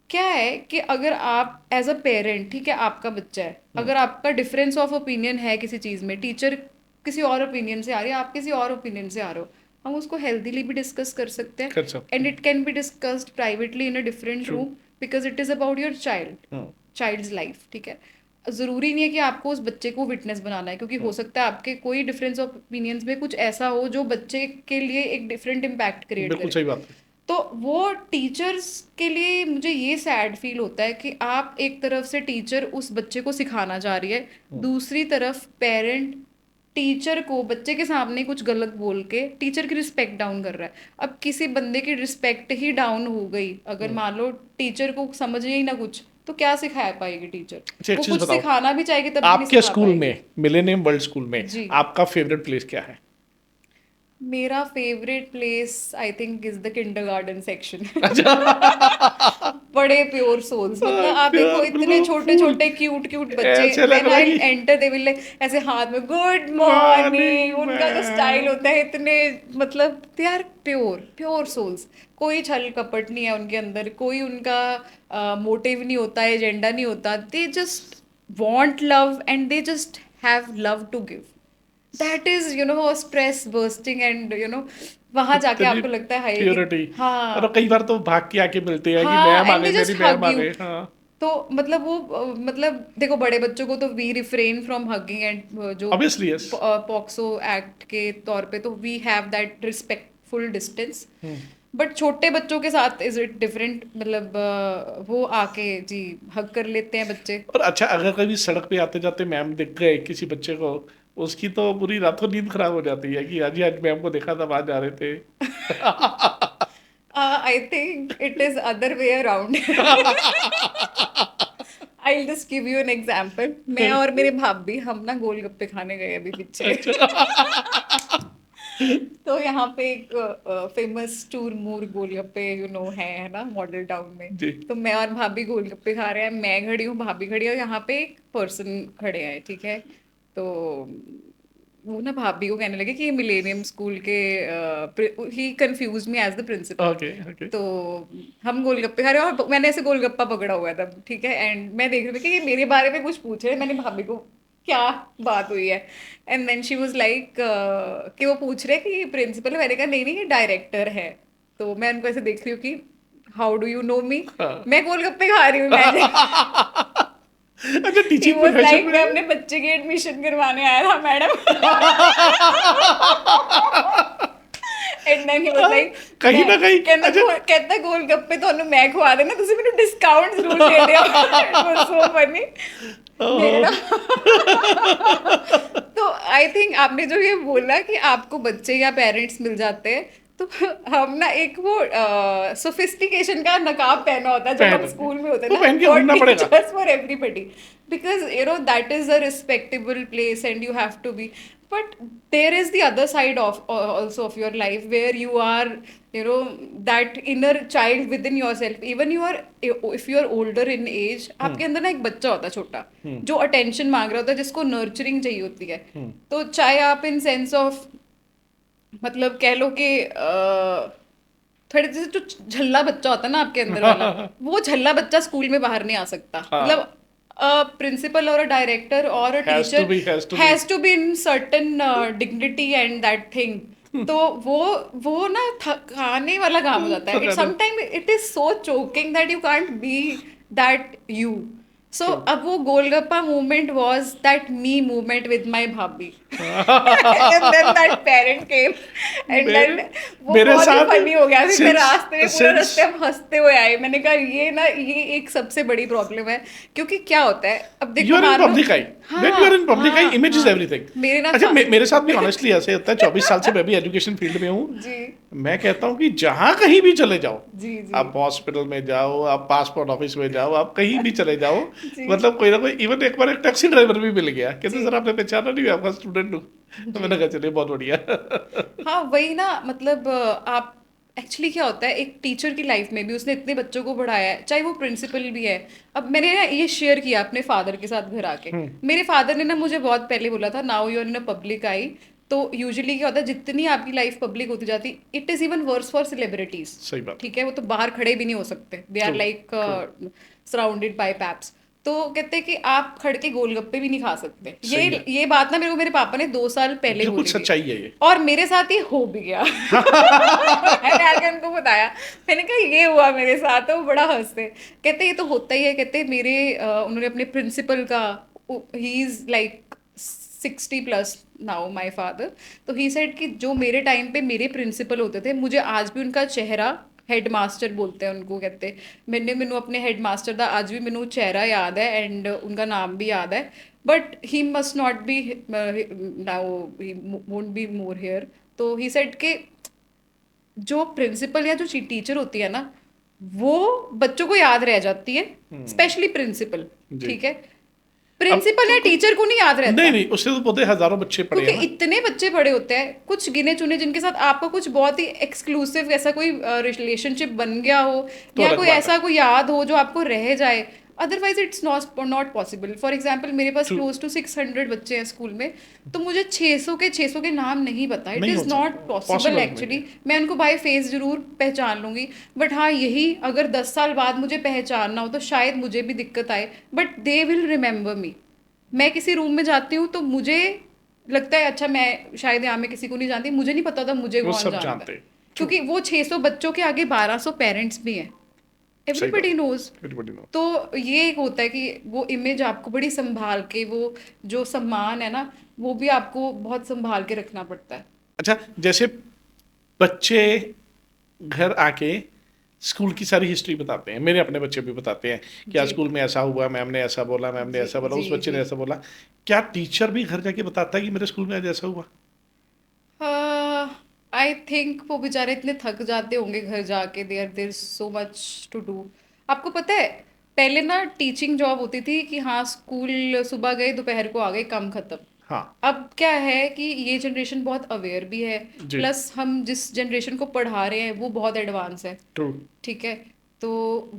क्या है कि अगर आप एज अ पेरेंट, ठीक है, आपका बच्चा है, अगर आपका डिफरेंस ऑफ ओपिनियन है किसी चीज़ में, टीचर किसी और ओपिनियन से आ रही है, आप किसी और ओपिनियन से आ रहे हो, हम उसको हेल्दीली भी डिस्कस कर सकते हैं। कर सकते एंड हैं। It can be discussed privately in a different true. Room, because it is about your child, child's life, ठीक है। ज़रूरी नहीं है कि आपको उस बच्चे को विटनेस बनाना है, क्योंकि हो सकता है आपके कोई डिफरेंस ऑफ ओपिनियंस में कुछ ऐसा हो जो बच्चे के लिए एक डिफरेंट इम्पैक्ट क्रिएट बिल्कुल करे। सही बात है। तो वो टीचर्स के लिए मुझे ये सैड फील होता है कि आप एक तरफ से टीचर उस बच्चे को सिखाना चाह रही है, दूसरी तरफ पेरेंट टीचर को बच्चे के सामने कुछ गलत बोल के टीचर की रिस्पेक्ट डाउन कर रहा है। अब किसी बंदे की रिस्पेक्ट ही डाउन हो गई, अगर मान लो टीचर को समझ ही ना कुछ, तो क्या सिखा पाएगी टीचर? अच्छा एक वो चीज कुछ बताओ, सिखाना भी चाहेगी तब भी नहीं आपके सिखा स्कूल पाएगी। में, मिलेनियम वर्ल्ड स्कूल में, जी। आपका फेवरेट प्लेस क्या है? मेरा favourite place I think is the kindergarten section. बड़े प्योर सोल्स, मतलब आप देखो प्यार इतने बिल्कुल छोटे फूल छोटे क्यूट क्यूट बच्चे, ऐसे लग व्हेन रहा है आई कि एंटर दे विल ऐसे हाथ में गुड मॉर्निंग, मॉर्निंग उनका जो स्टाइल मैम। होता है इतने, मतलब they are pure pure souls. कोई छल कपट नहीं है उनके अंदर, कोई उनका मोटिव नहीं होता, एजेंडा नहीं होता। They just want love and they just have love to give. That is stress bursting and वहां जाके इतनी आपको लगता है हाय कि प्योरिटी। और हाँ। कई बार तो भाग के आके मिलते हैं कि हाँ मैम आ एंड गए, दे मेरी जस्ट मैम हग आ यू। गए। हाँ तो मतलब वो मतलब देखो बड़े बच्चों को तो we refrain from hugging and जो ऑब्वियसली यस। पॉक्सो एक्ट के तौर पे तो we have that respectful distance. But छोटे बच्चों के साथ इज इट डिफरेंट, मतलब वो आके जी हग कर लेते हैं बच्चे। और अच्छा अगर कभी सड़क पे आते जाते मैम दिख गए किसी बच्चे को, उसकी तो पूरी रातों नींद खराब हो जाती है कि आज मैम को देखा था, आज जा रहे थे। आई think it is other way around. I just give you an example. मैं और मेरे भाभी हम ना गोलगप्पे खाने गए अभी पीछे। अच्छा तो यहाँ पे एक फेमस टूर मूर गोलगप्पे है ना मॉडल टाउन में। जी। तो मैं और भाभी गोलगप्पे खा रहे हैं, मैं खड़ी हूँ, भाभी खड़ी है, और यहाँ पे एक पर्सन खड़े हैं, ठीक है। तो वो ना भाभी को कहने लगे कि ये मिलेनियम स्कूल के, he confuse me as the principal. Okay, okay. तो हम गोलगप्पे खा रहे हैं और मैंने ऐसे गोलगप्पा पकड़ा हुआ था, ठीक है, एंड मैं देख रही थी कि ये मेरे बारे में कुछ पूछ रहे हैं। मैंने भाभी को क्या बात हुई है, and then she was like कि वो पूछ रहे हैं कि ये प्रिंसिपल है। मैंने कहा नहीं नहीं, ये डायरेक्टर है। तो मैं उनको ऐसे देख रही हूँ कि how do you know me, हाँ। मैं गोलगप्पे खा रही हूँ, इमेजिन। अच्छा, he teaching was profession like मैं में। अपने बच्चे की एडमिशन करवाने आया था madam. And then he was like, कहीं मैं ना कहीं। कहता अच्छा। कहता गोलगप्पे ਤੁਹਾਨੂੰ मैं ਖਵਾ देना, ਤੁਸੀਂ ਮੈਨੂੰ डिस्काउंट ਜ਼ਰੂर ਦੇ ਦਿਓ। It was so funny. मेरे ओहो। ना तो आई थिंक आपने जो ये बोला कि आपको बच्चे या पेरेंट्स मिल जाते हैं, तो हम ना एक वो सोफिस्टिकेशन का नकाब पहना होता है जब पहन हम रखे। स्कूल में होते हैं वो ना, पहन के फॉर घूमना पड़ेगा। Teachers, for everybody, because that is a respectable place and you have to be, but there is the other side of also of your life where you are, that inner child within yourself. Even you are, if you are older in age, आपके अंदर ना एक बच्चा होता है छोटा, जो अटेंशन मांग रहा होता है, जिसको नर्चरिंग चाहिए होती है। तो चाहे आप इन सेंस ऑफ, मतलब कह लो कि थोड़े जैसे जो झल्ला बच्चा होता है ना आपके अंदर वाला, वो झल्ला बच्चा स्कूल में बाहर नहीं आ सकता। मतलब हाँ। प्रिंसिपल और अ डायरेक्टर और a has to teacher be, has to be. Has to be in certain dignity and that thing. तो वो ना थकाने वाला काम हो जाता तो है। इट कहते sometime it is so choking that you can't be that you. So true. अब वो golgappa movement was that me movement with my bhabhi. And then that parent came, and मेरे देन वो मेरे बहुत ही साथ फनी हो गया। फिर मैं सिंस रास्ते में, पूरा सिंस रास्ते हम हंसते हुए आए। मैंने कहा ये ना, ये एक सबसे बड़ी प्रॉब्लम है। क्योंकि क्या होता है, अब यू देखो आर इन मान लो, public eye. When you are in हाँ पब्लिक आई, हाँ इमेज इज हाँ, एवरीथिंग। मेरे ना अच्छा, मेरे साथ भी ऑनेस्टली ऐसे होता है। 24 साल से मैं भी एजुकेशन फील्ड में हूँ। जी मैं कहता हूँ कि जहाँ कहीं भी चले जाओ, जी जी आप हॉस्पिटल में जाओ, आप पासपोर्ट ऑफिस में जाओ, आप कहीं भी चले जाओ, जी मतलब कोई ना कोई, इवन एक बार एक टैक्सी ड्राइवर भी मिल गया, कहते जी सर आपने पहचाना नहीं, मैं आपका स्टूडेंट हूँ। तो जी। मैंने कहा चलिए बहुत बढ़िया। हाँ वही ना, मतलब आप एक्चुअली क्या होता है, एक टीचर की लाइफ में भी उसने इतने बच्चों को पढ़ाया है, चाहे वो प्रिंसिपल भी है। अब मैंने ना ये शेयर किया अपने फादर के साथ घर आके। मेरे फादर ने ना मुझे बहुत पहले बोला था, now you are in a public eye. तो यूजुअली क्या होता है, जितनी आपकी लाइफ पब्लिक होती जाती, it is even worse for celebrities. सही बात है। ठीक है, वो तो बाहर खड़े भी नहीं हो सकते, they are true, like true. Surrounded by paps. तो कहते हैं कि आप खड़ के गोलगप्पे भी नहीं खा सकते। सही है। ये बात ना मेरे को मेरे पापा ने 2 साल पहले बिल्कुल बोली थी, सच्चाई है ये। और मेरे साथ ये हो भी गया। मैंने आके उनको बताया, मैंने कहा ये हुआ मेरे साथ। तो वो बड़ा हंसते, कहते ये तो होता ही है। कहते मेरे उन्होंने अपने प्रिंसिपल का, he is like 60+ now my father. तो ही सेड कि जो मेरे टाइम पे मेरे प्रिंसिपल होते थे, मुझे आज भी उनका चेहरा, हेडमास्टर बोलते हैं उनको, कहते मैनू अपने हेडमास्टर का आज भी मैनू चेहरा याद है, एंड उनका नाम भी याद है। But he must not be now, he won't be more here. तो ही सेड के जो प्रिंसिपल या जो टीचर होती है ना, वो बच्चों को याद रह जाती है, स्पेशली प्रिंसिपल। जी। ठीक है, अब प्रिंसिपल या टीचर को नहीं याद रहता, नहीं नहीं, उससे तो पौधे हजारों बच्चे पढ़े क्योंकि हैं ना। इतने बच्चे पड़े होते हैं, कुछ गिने चुने जिनके साथ आपका कुछ बहुत ही एक्सक्लूसिव ऐसा कोई रिलेशनशिप बन गया हो, तो या अलग कोई बात है। ऐसा कोई याद हो जो आपको रह जाए। Otherwise it's not possible. For example मेरे पास ट्रू। क्लोज टू 600 बच्चे हैं स्कूल में, तो मुझे 600 के नाम नहीं पता। इट नहीं हो इज़ नॉट सकता, पॉसिबल पॉसिबल नहीं एक्चुअली। है। मैं उनको बाय फेस जरूर पहचान लूंगी, बट हाँ यही अगर 10 साल बाद मुझे पहचानना हो तो शायद मुझे भी दिक्कत आए, बट दे विल रिमेंबर मी। मैं किसी रूम में जाती हूँ तो मुझे लगता है अच्छा मैं शायद यहाँ में किसी को नहीं जानती, मुझे नहीं पता होता मुझे वो कौन सब जानता है। जानते। ट्रू। क्योंकि वो 600 बच्चों के आगे 1200 पेरेंट्स भी हैं, सही एवरीबडी बात नोज। है, एवरीबॉडी नो। तो ये एक होता है कि वो इमेज आपको बड़ी संभाल के, वो जो सम्मान है ना, वो भी आपको बहुत संभाल के रखना पड़ता है। अच्छा, जैसे बच्चे घर आके स्कूल की सारी हिस्ट्री बताते हैं, मेरे अपने बच्चे भी बताते हैं कि आज जी स्कूल में ऐसा हुआ, मैम ने ऐसा बोला, मैम ने जी ऐसा बोला, जी उस बच्चे ने जी। ऐसा बोला। क्या टीचर भी घर जाके बताता है कि मेरे स्कूल में आज ऐसा हुआ? आई थिंक वो बेचारे इतने थक जाते होंगे घर जाके, there so much to do. आपको पता है, पहले ना टीचिंग जॉब होती थी कि हाँ स्कूल सुबह गए दोपहर को आ गए, काम खत्म। हाँ अब क्या है कि ये जनरेशन बहुत अवेयर भी है, जी। प्लस हम जिस जनरेशन को पढ़ा रहे हैं वो बहुत एडवांस है। ट्रू। ठीक है। तो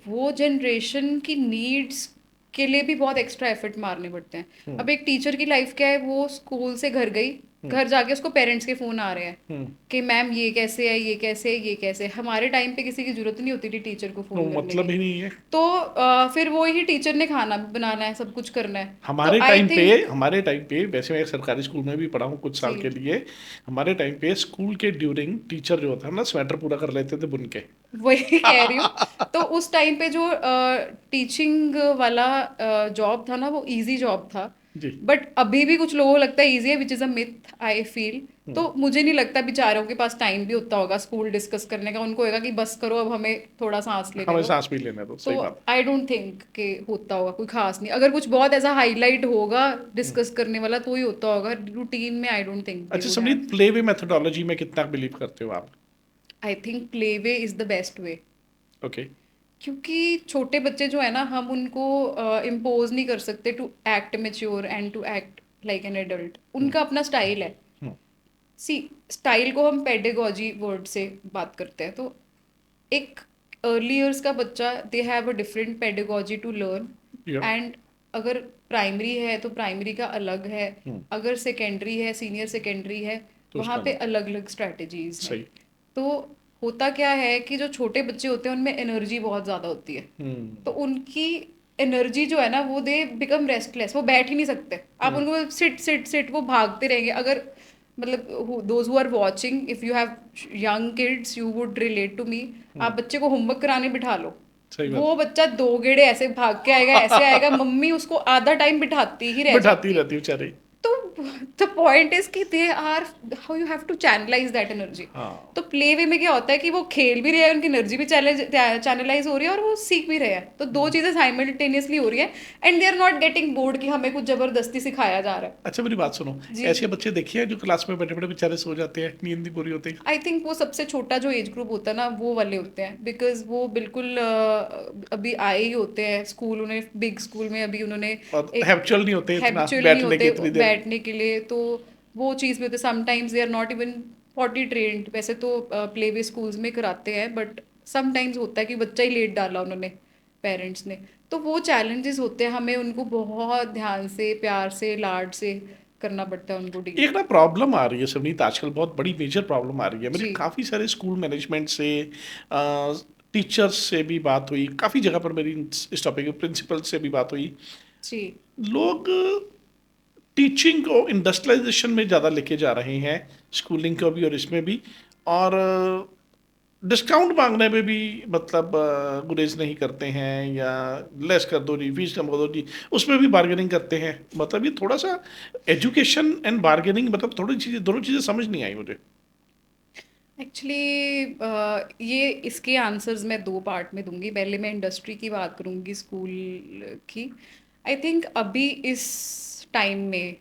वो जनरेशन की नीड्स के लिए भी बहुत एक्स्ट्रा एफर्ट मारने पड़ते हैं। हम्म अब एक टीचर की लाइफ क्या है, वो स्कूल से घर गई, हम्म घर जाके उसको पेरेंट्स के फोन आ रहे हैं हम्म। कि मैम ये कैसे है, ये कैसे है, ये कैसे है। हमारे टाइम पे किसी की जरूरत नहीं होती थी टीचर को तो फोन करने मतलब की। ही नहीं है। तो फिर वो ही टीचर ने खाना भी बनाना है, सब कुछ करना है। तो हमारे आई टाइम पे थिंक हमारे टाइम पे वैसे मैं एक सरकारी स्कूल में भी पढ़ा हूँ कुछ साल के जी, लिए। हमारे टाइम पे स्कूल के ड्यूरिंग टीचर जो होता है ना स्वेटर पूरा कर लेते थे बुन के। वही कह रही हूँ। तो उस टाइम पे जो टीचिंग वाला जॉब था ना, वो इजी जॉब था। जी। बट अभी भी कुछ लोगों को लगता है इजी है, which is a myth I feel. तो हम्म। मुझे नहीं लगता बेचारों के पास टाइम भी होता होगा स्कूल डिस्कस करने का। उनको होगा कि बस करो, अब हमें थोड़ा सांस लेने हमें दो। सांस भी लेने दो, तो सही बात आई डोंट थिंक कि होता होगा कोई खास नहीं। अगर कुछ बहुत ऐसा हाईलाइट होगा है। डिस्कस करने वाला तो ही होता होगा, रूटीन में आई डोंट थिंक दे अच्छा would have. Samreet, play way methodology में कितना बिलीव करते हो आप? I think play way is the best way. Okay. क्योंकि छोटे बच्चे जो है ना, हम उनको इम्पोज नहीं कर सकते to act mature and to act like an adult. Hmm उनका अपना स्टाइल है। हम्म सी, स्टाइल को हम पेडागोजी वर्ड से बात करते हैं। तो एक अर्ली ईयर्स का बच्चा, they have a different pedagogy to learn. या एंड अगर प्राइमरी है तो प्राइमरी का अलग है, हम्म। अगर सेकेंडरी है, सीनियर सेकेंडरी है, तो वहाँ उसका पे अलग। अलग अलग स्ट्रैटेजीज हैं। सही। तो होता क्या है कि जो छोटे बच्चे होते हैं उनमें एनर्जी बहुत ज़्यादा होती है। हम्म तो उनकी एनर्जी जो है ना, वो दे बिकम रेस्टलेस, वो बैठ ही नहीं सकते। आप हम्म उनको सिट सिट सिट, वो भागते रहेंगे। अगर मतलब those who are watching, if you have young kids you would relate to me. आप हम्म। बच्चे को होमवर्क कराने बिठा लो, सही बात। वो बच्चा दो गेड़े ऐसे भाग के आएगा, ऐसे आएगा, मम्मी उसको आधा टाइम बिठाती ही रह बिठाती जाती है। रहती बेचारी। तो द पॉइंट इज कि they are, how you have to channelise that energy. हाँ। तो प्ले वे में क्या होता है कि वो खेल भी रहे हैं, उनकी एनर्जी भी चैनलाइज हो रही है, और वो सीख भी रहे हैं। तो दो हम्म। चीजें साइमल्टेनियसली हो रही है। And they are not getting bored कि हमें कुछ जबरदस्ती सिखाया जा रहा अच्छा मेरी बात सुनो, है जी। ऐसे बच्चे देखिए हैं जो क्लास में बैठे बैठे बेचारे सो जाते हैं, नींद नहीं पूरी होती। आई थिंक वो सबसे छोटा जो एज ग्रुप होता है ना, वो वाले होते हैं। बिकॉज वो बिल्कुल अभी आए ही होते हैं स्कूल, उन्हें बिग स्कूल में अभी उन्होंने और एक हैबिचुअल नहीं होते इतना हैबिचुअल नहीं बैठने की होते इतनी देर। बैठने के लिए। तो वो चीज़ भी होती है। Sometimes they are not even potty trained. वैसे तो प्ले वे स्कूल्स में कराते हैं, बट समटाइम्स होता है कि बच्चा ही लेट डाला उन्होंने, पेरेंट्स ने। तो वो चैलेंजेस होते हैं, हमें उनको बहुत ध्यान से, प्यार से, लाड से करना पड़ता है उनको डील। एक ना प्रॉब्लम आ रही है सवनीत, आजकल बहुत बड़ी मेजर प्रॉब्लम आ रही है। मेरे जी काफ़ी सारे स्कूल मैनेजमेंट से, टीचर्स से भी बात हुई, काफ़ी जगह पर मेरी इस टॉपिक पे प्रिंसिपल से भी बात हुई। जी लोग टीचिंग को इंडस्ट्रियलाइजेशन में ज़्यादा लेके जा रहे हैं, स्कूलिंग को भी और इसमें भी। और डिस्काउंट मांगने में भी मतलब गुरेज नहीं करते हैं, या लेस कर दो जी, फीस कम कर दो जी, उसमें भी बार्गेनिंग करते हैं। मतलब ये थोड़ा सा एजुकेशन एंड बार्गेनिंग, मतलब थोड़ी चीज़ें, दोनों चीज़ें समझ नहीं आई मुझे। एक्चुअली ये इसके आंसर्स मैं दो पार्ट में दूंगी। पहले मैं इंडस्ट्री की बात करूंगी, स्कूल की। आई थिंक अभी इस टाइम में,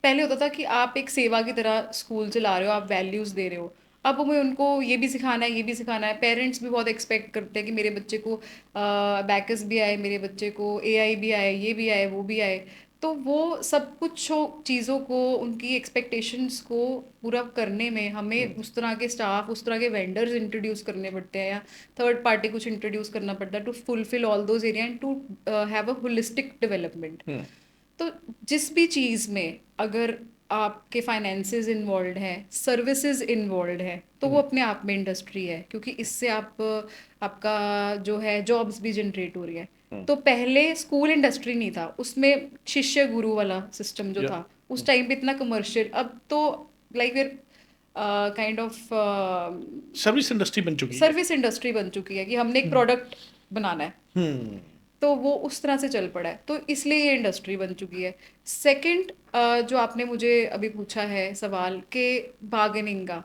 पहले होता था कि आप एक सेवा की तरह स्कूल चला रहे हो, आप वैल्यूज़ दे रहे हो। अब हमें उनको ये भी सिखाना है, ये भी सिखाना है। पेरेंट्स भी बहुत एक्सपेक्ट करते हैं कि मेरे बच्चे को बैकस भी आए, मेरे बच्चे को एआई भी आए, ये भी आए, वो भी आए। तो वो सब कुछ चीज़ों को, उनकी एक्सपेक्टेशंस को पूरा करने में हमें उस तरह के स्टाफ, उस तरह के वेंडर्स इंट्रोड्यूस करने पड़ते हैं, या थर्ड पार्टी कुछ इंट्रोड्यूस करना पड़ता है to fulfil all those area and to have a holistic development. Hmm तो जिस भी चीज़ में अगर आपके फाइनेंसेस इन्वॉल्व हैं, सर्विसेज इन्वॉल्व है, तो वो हम्म अपने आप में इंडस्ट्री है। क्योंकि इससे आप आपका जो है जॉब्स भी जनरेट हो रही है। हम्म। तो पहले स्कूल इंडस्ट्री नहीं था, उसमें शिष्य गुरु वाला सिस्टम जो या था, उस टाइम पे इतना कमर्शियल। अब तो like where kind of service industry बन चुकी है। सर्विस इंडस्ट्री बन चुकी है कि हमने एक प्रोडक्ट बनाना है। हम्म तो वो उस तरह से चल पड़ा है, तो इसलिए ये इंडस्ट्री बन चुकी है। सेकंड, जो आपने मुझे अभी पूछा है सवाल के बार्गेनिंग का,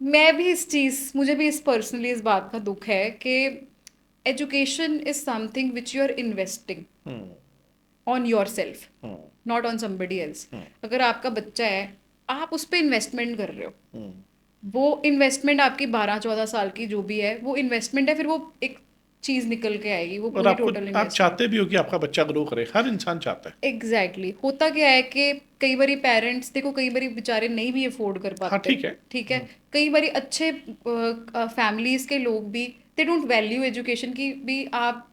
मैं भी इस चीज़, मुझे भी इस पर्सनली इस बात का दुख है कि education is something which you are investing hmm on your self, hmm not on somebody else. Hmm अगर आपका बच्चा है, आप उस पर इन्वेस्टमेंट कर रहे हो। हम्म वो इन्वेस्टमेंट आपकी 12-14 साल की जो भी है, वो इन्वेस्टमेंट है। फिर वो एक चीज निकल के आएगी, वो और पूरी आपको, टोटल आप इन्वेस्टमेंट। चाहते भी हो कि आपका बच्चा ग्रो करे, हर इंसान चाहता है। Exactly exactly. होता क्या है कि कई बारी पेरेंट्स देखो, कई बारी बेचारे नहीं भी अफोर्ड कर हाँ पाते, ठीक है। ठीक है। कई बारी अच्छे फैमिलीज के लोग भी दे डोंट वैल्यू एजुकेशन की भी। आप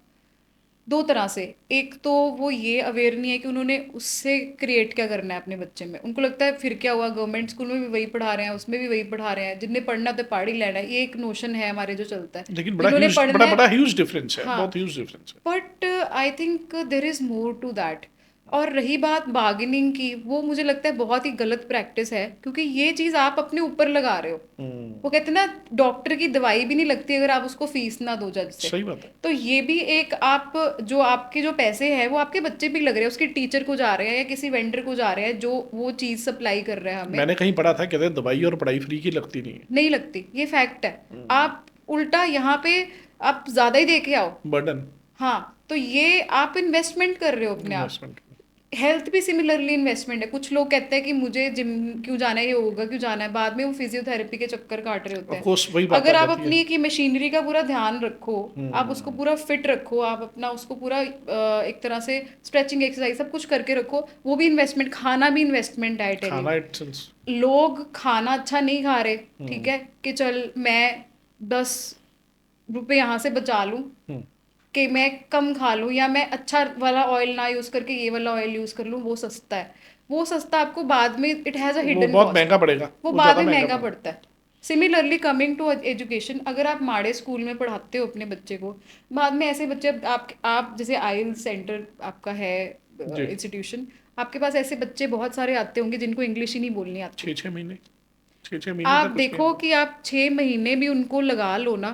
दो तरह से, एक तो वो ये अवेयर नहीं है कि उन्होंने उससे क्रिएट क्या करना है अपने बच्चे में। उनको लगता है फिर क्या हुआ, गवर्नमेंट स्कूल में भी वही पढ़ा रहे हैं, उसमें भी वही पढ़ा रहे हैं, जिनने पढ़ना तो पढ़ ही लेना है। ये एक नोशन है हमारे जो चलता है, लेकिन बड़ा जिन्होंने ह्यूज, पढ़ना बड़ा है। बड़ा ह्यूज डिफरेंस है, हाँ, बहुत ह्यूज डिफरेंस है। But I think there is more to that. और रही बात बार्गेनिंग की, वो मुझे लगता है बहुत ही गलत प्रैक्टिस है, क्योंकि ये चीज आप अपने ऊपर लगा रहे हो। वो कहते हैं ना, डॉक्टर की दवाई भी नहीं लगती अगर आप उसको फीस ना दो जज से। सही बात है। तो ये भी एक, आप जो आपके जो पैसे हैं वो आपके बच्चे पे लग रहे हैं, उसके टीचर को जा रहे हैं या किसी वेंडर को जा रहे हैं जो वो चीज सप्लाई कर रहा है हमें। मैंने कहीं पढ़ा था, कहते हैं दवाई और पढ़ाई फ्री की लगती नहीं है। नहीं लगती, ये फैक्ट है। आप उल्टा यहाँ पे आप ज्यादा ही दे के आओ। बर्डन। हाँ, तो ये आप इन्वेस्टमेंट कर रहे हो अपने आप। इन्वेस्टमेंट। हेल्थ भी सिमिलरली इन्वेस्टमेंट है। कुछ लोग कहते हैं कि मुझे जिम क्यों जाना है, योगा क्यों जाना है, बाद में वो फिजियोथेरेपी के चक्कर काट रहे होते ऑफ हैं। कोर्स वही बात आ अगर आप जाती है। अपनी की मशीनरी का पूरा ध्यान रखो, आप उसको पूरा फिट रखो, आप अपना उसको पूरा एक तरह से स्ट्रेचिंग एक्सरसाइज सब कुछ करके रखो, वो भी इन्वेस्टमेंट। खाना भी इन्वेस्टमेंट है, टेल यू। खाना इट्स। लोग खाना अच्छा नहीं खा रहे, ठीक है, कि चल मैं 10 रुपए यहाँ से बचा लूँ कि मैं कम खा लूँ, या मैं अच्छा वाला ऑयल ना यूज़ करके ये वाला ऑयल यूज़ कर लूँ, वो सस्ता है। वो सस्ता आपको बाद में इट हैज़ अ वो हिडन बहुत कॉस्ट, महंगा पड़ेगा, वो वो बाद ज़्यादा में महंगा महंगा पड़ेगा। पड़ता है। सिमिलरली कमिंग टू एजुकेशन, अगर आप माड़े स्कूल में पढ़ाते हो अपने बच्चे को, बाद में ऐसे बच्चे, आप जैसे आइल्स सेंटर आपका है जी। इंस्टीट्यूशन, आपके पास ऐसे बच्चे बहुत सारे आते होंगे जिनको इंग्लिश ही नहीं बोलनी आती। 6 6 महीने, 6 6 महीने आप तक कुछ नहीं देखो आता। कि आप 6 महीने भी उनको लगा लो ना,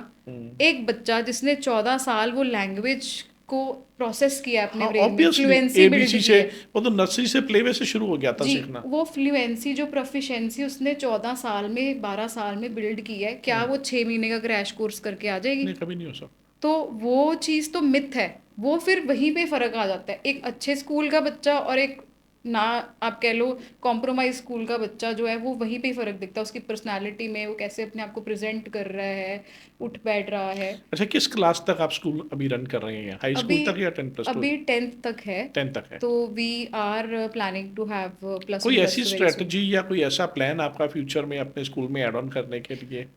एक बच्चा जिसने 14 साल वो लैंग्वेज को प्रोसेस किया है अपने हाँ ब्रेन में, ऑब्वियसली, फ्लुएंसी बिल्ड ABC की से, है। वो तो नर्सरी से प्ले वे से शुरू हो गया था जी, सीखना। वो फ्लुएंसी जो प्रोफिशिएंसी उसने 14 साल में 12 साल में बिल्ड की है, क्या वो 6 महीने का क्रैश कोर्स करके आ जाएगी? नहीं, कभी नहीं हो सकता। तो वो चीज़ तो मिथ है। वो फिर वहीं पे फ़र्क आ जाता है, एक अच्छे स्कूल का बच्चा और एक, ना आप कह लो, कॉम्प्रोमाइज स्कूल का बच्चा जो है, वो वहीं पे ही फ़र्क दिखता है, उसकी पर्सनालिटी में, वो कैसे अपने आप को प्रेजेंट कर रहा है, उठ बैठ रहा है। अच्छा, किस क्लास तक आप स्कूल अभी रन कर रहे हैं, हाई अभी स्कूल तक या 10+2? अभी 10th तक है। 10 तक है। तो we are planning to have plus कोई वन प्लस ऐसी टू वेरी सून। स्ट्रेटजी या कोई ऐसा प्लान आपका फ्यूचर में अपने स्कूल में ऐड ऑन करने के लिए?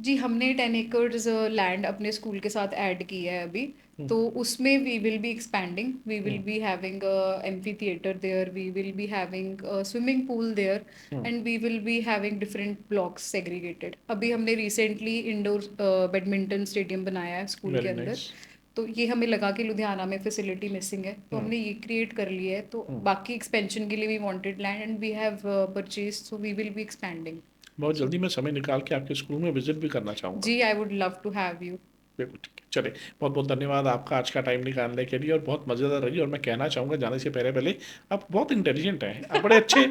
जी, हमने 10 एकड़ लैंड अपने स्कूल के साथ ऐड की है अभी। तो उसमें we will be expanding, we will be having amphitheatre there, we will be having swimming pool there, and we will be having different blocks segregated. अभी हमने रिसेंटली इंडोर बैडमिंटन स्टेडियम बनाया है स्कूल के वेरी अंदर। नाइस। तो ये हमें लगा कि लुधियाना में फैसिलिटी मिसिंग है, तो हमने ये क्रिएट कर लिया है। तो बाकी एक्सपेंशन के लिए we wanted land and we have purchase, so we will be expanding. बहुत जल्दी मैं समय निकाल के आपके स्कूल में विजिट भी करना चाहूँगा। जी, I would love to have you. बिल्कुल ठीक है, चलिए, बहुत बहुत धन्यवाद आपका आज का टाइम निकालने के लिए, और बहुत मज़ेदार रही। और मैं कहना चाहूँगा जाने से पहले पहले, आप बहुत इंटेलिजेंट हैं, आप बड़े अच्छे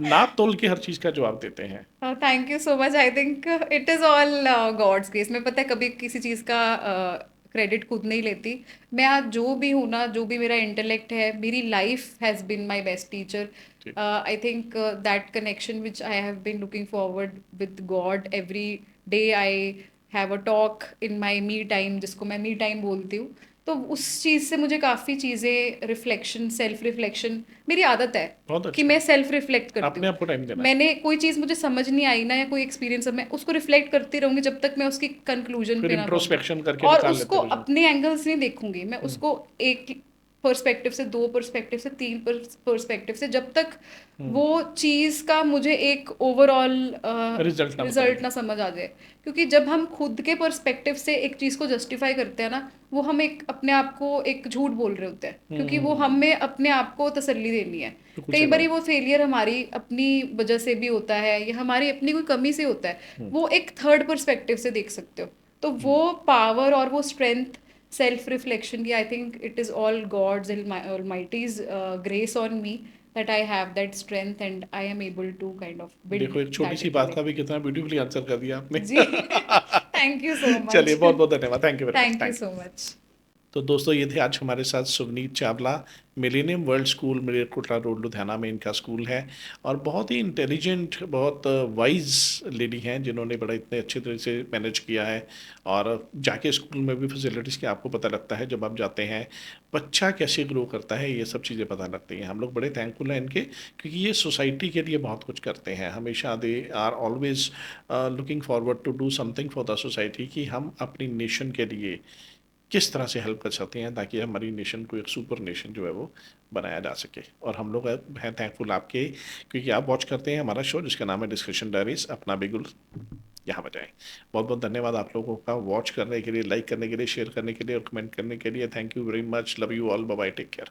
नाप तोल के हर चीज़ का जवाब देते हैं। Thank you so much. I think it is all God's grace. मैं पता है कभी किसी चीज़ का क्रेडिट खुद नहीं लेती। मैं आज जो भी हूँ ना, जो भी मेरा इंटेलेक्ट है, मेरी life has been my best teacher. ठीक। I think that connection which I have been looking forward with God every day, I have a talk in my me time, जिसको मैं मी टाइम बोलती हूँ। तो उस चीज़ से मुझे काफ़ी चीज़ें, रिफ्लेक्शन, सेल्फ रिफ्लेक्शन, मेरी आदत है बहुत कि अच्छा। मैं सेल्फ रिफ्लेक्ट करती अपने हूँ। आप को टाइम देना है। मैंने कोई चीज़ मुझे समझ नहीं आई ना, या कोई एक्सपीरियंस, मैं उसको रिफ्लेक्ट करती रहूंगी जब तक मैं उसकी कंक्लूजन फिर पे ना पहुंचूं। इंट्रोस्पेक्शन करके और निकाल लेते उसको हो कुछ। अपने एंगल्स नहीं देखूंगी मैं, उसको एक पर्सपेक्टिव से, दो पर्सपेक्टिव से, तीन पर्सपेक्टिव से, जब तक वो चीज़ का मुझे एक ओवरऑल रिजल्ट ना पता रिजल्ट लगे। ना समझ आ जाए। क्योंकि जब हम खुद के पर्सपेक्टिव से एक चीज़ को जस्टिफाई करते हैं ना, वो हम एक अपने आप को एक झूठ बोल रहे होते हैं, क्योंकि वो हमें अपने आप को तसल्ली देनी है। बिल्कुल कई सही बारी बात। वो फेलियर हमारी अपनी वजह से भी होता है, या हमारी अपनी कोई कमी से होता है, वो एक थर्ड पर्सपेक्टिव से देख सकते हो। तो वो पावर और वो स्ट्रेंथ सेल्फ रिफ्लेक्शन की, I think it is all God's almighty's grace on me, that I have that strength and I am able to kind of build देखो, एक छोटी दैट सी बात इंटेलेक्ट। का भी कितना ब्यूटीफुली आंसर कर दिया आपने। जी, थैंक यू सो चलिए, मच। बहुत बहुत धन्यवाद, thank you very much, thank you thank so you. Much. तो दोस्तों ये थे आज हमारे साथ Suvneet Chawla, millennium world school Malerkotla road Ludhiana में इनका स्कूल है, और बहुत ही इंटेलिजेंट, बहुत वाइज लेडी हैं जिन्होंने बड़ा इतने अच्छे तरह से मैनेज किया है। और जाके स्कूल में भी फैसिलिटीज़ के आपको पता लगता है जब आप जाते हैं, बच्चा कैसे ग्रो करता है ये सब चीज़ें पता लगती हैं। हम लोग बड़े थैंकफुल हैं इनके, क्योंकि ये सोसाइटी के लिए बहुत कुछ करते हैं हमेशा। They are always looking forward to do something for the society, कि हम अपनी नेशन के लिए किस तरह से हेल्प कर सकते हैं ताकि हमारी नेशन को एक सुपर नेशन जो है वो बनाया जा सके। और हम लोग हैं थैंकफुल आपके, क्योंकि आप वॉच करते हैं हमारा शो जिसका नाम है डिस्कशन डायरीज, अपना बिगुल यहाँ बजाएं। बहुत बहुत धन्यवाद आप लोगों का वॉच करने के लिए, लाइक करने के लिए, शेयर करने के लिए और कमेंट करने के लिए। Thank you very much, love you all, bye bye, take care.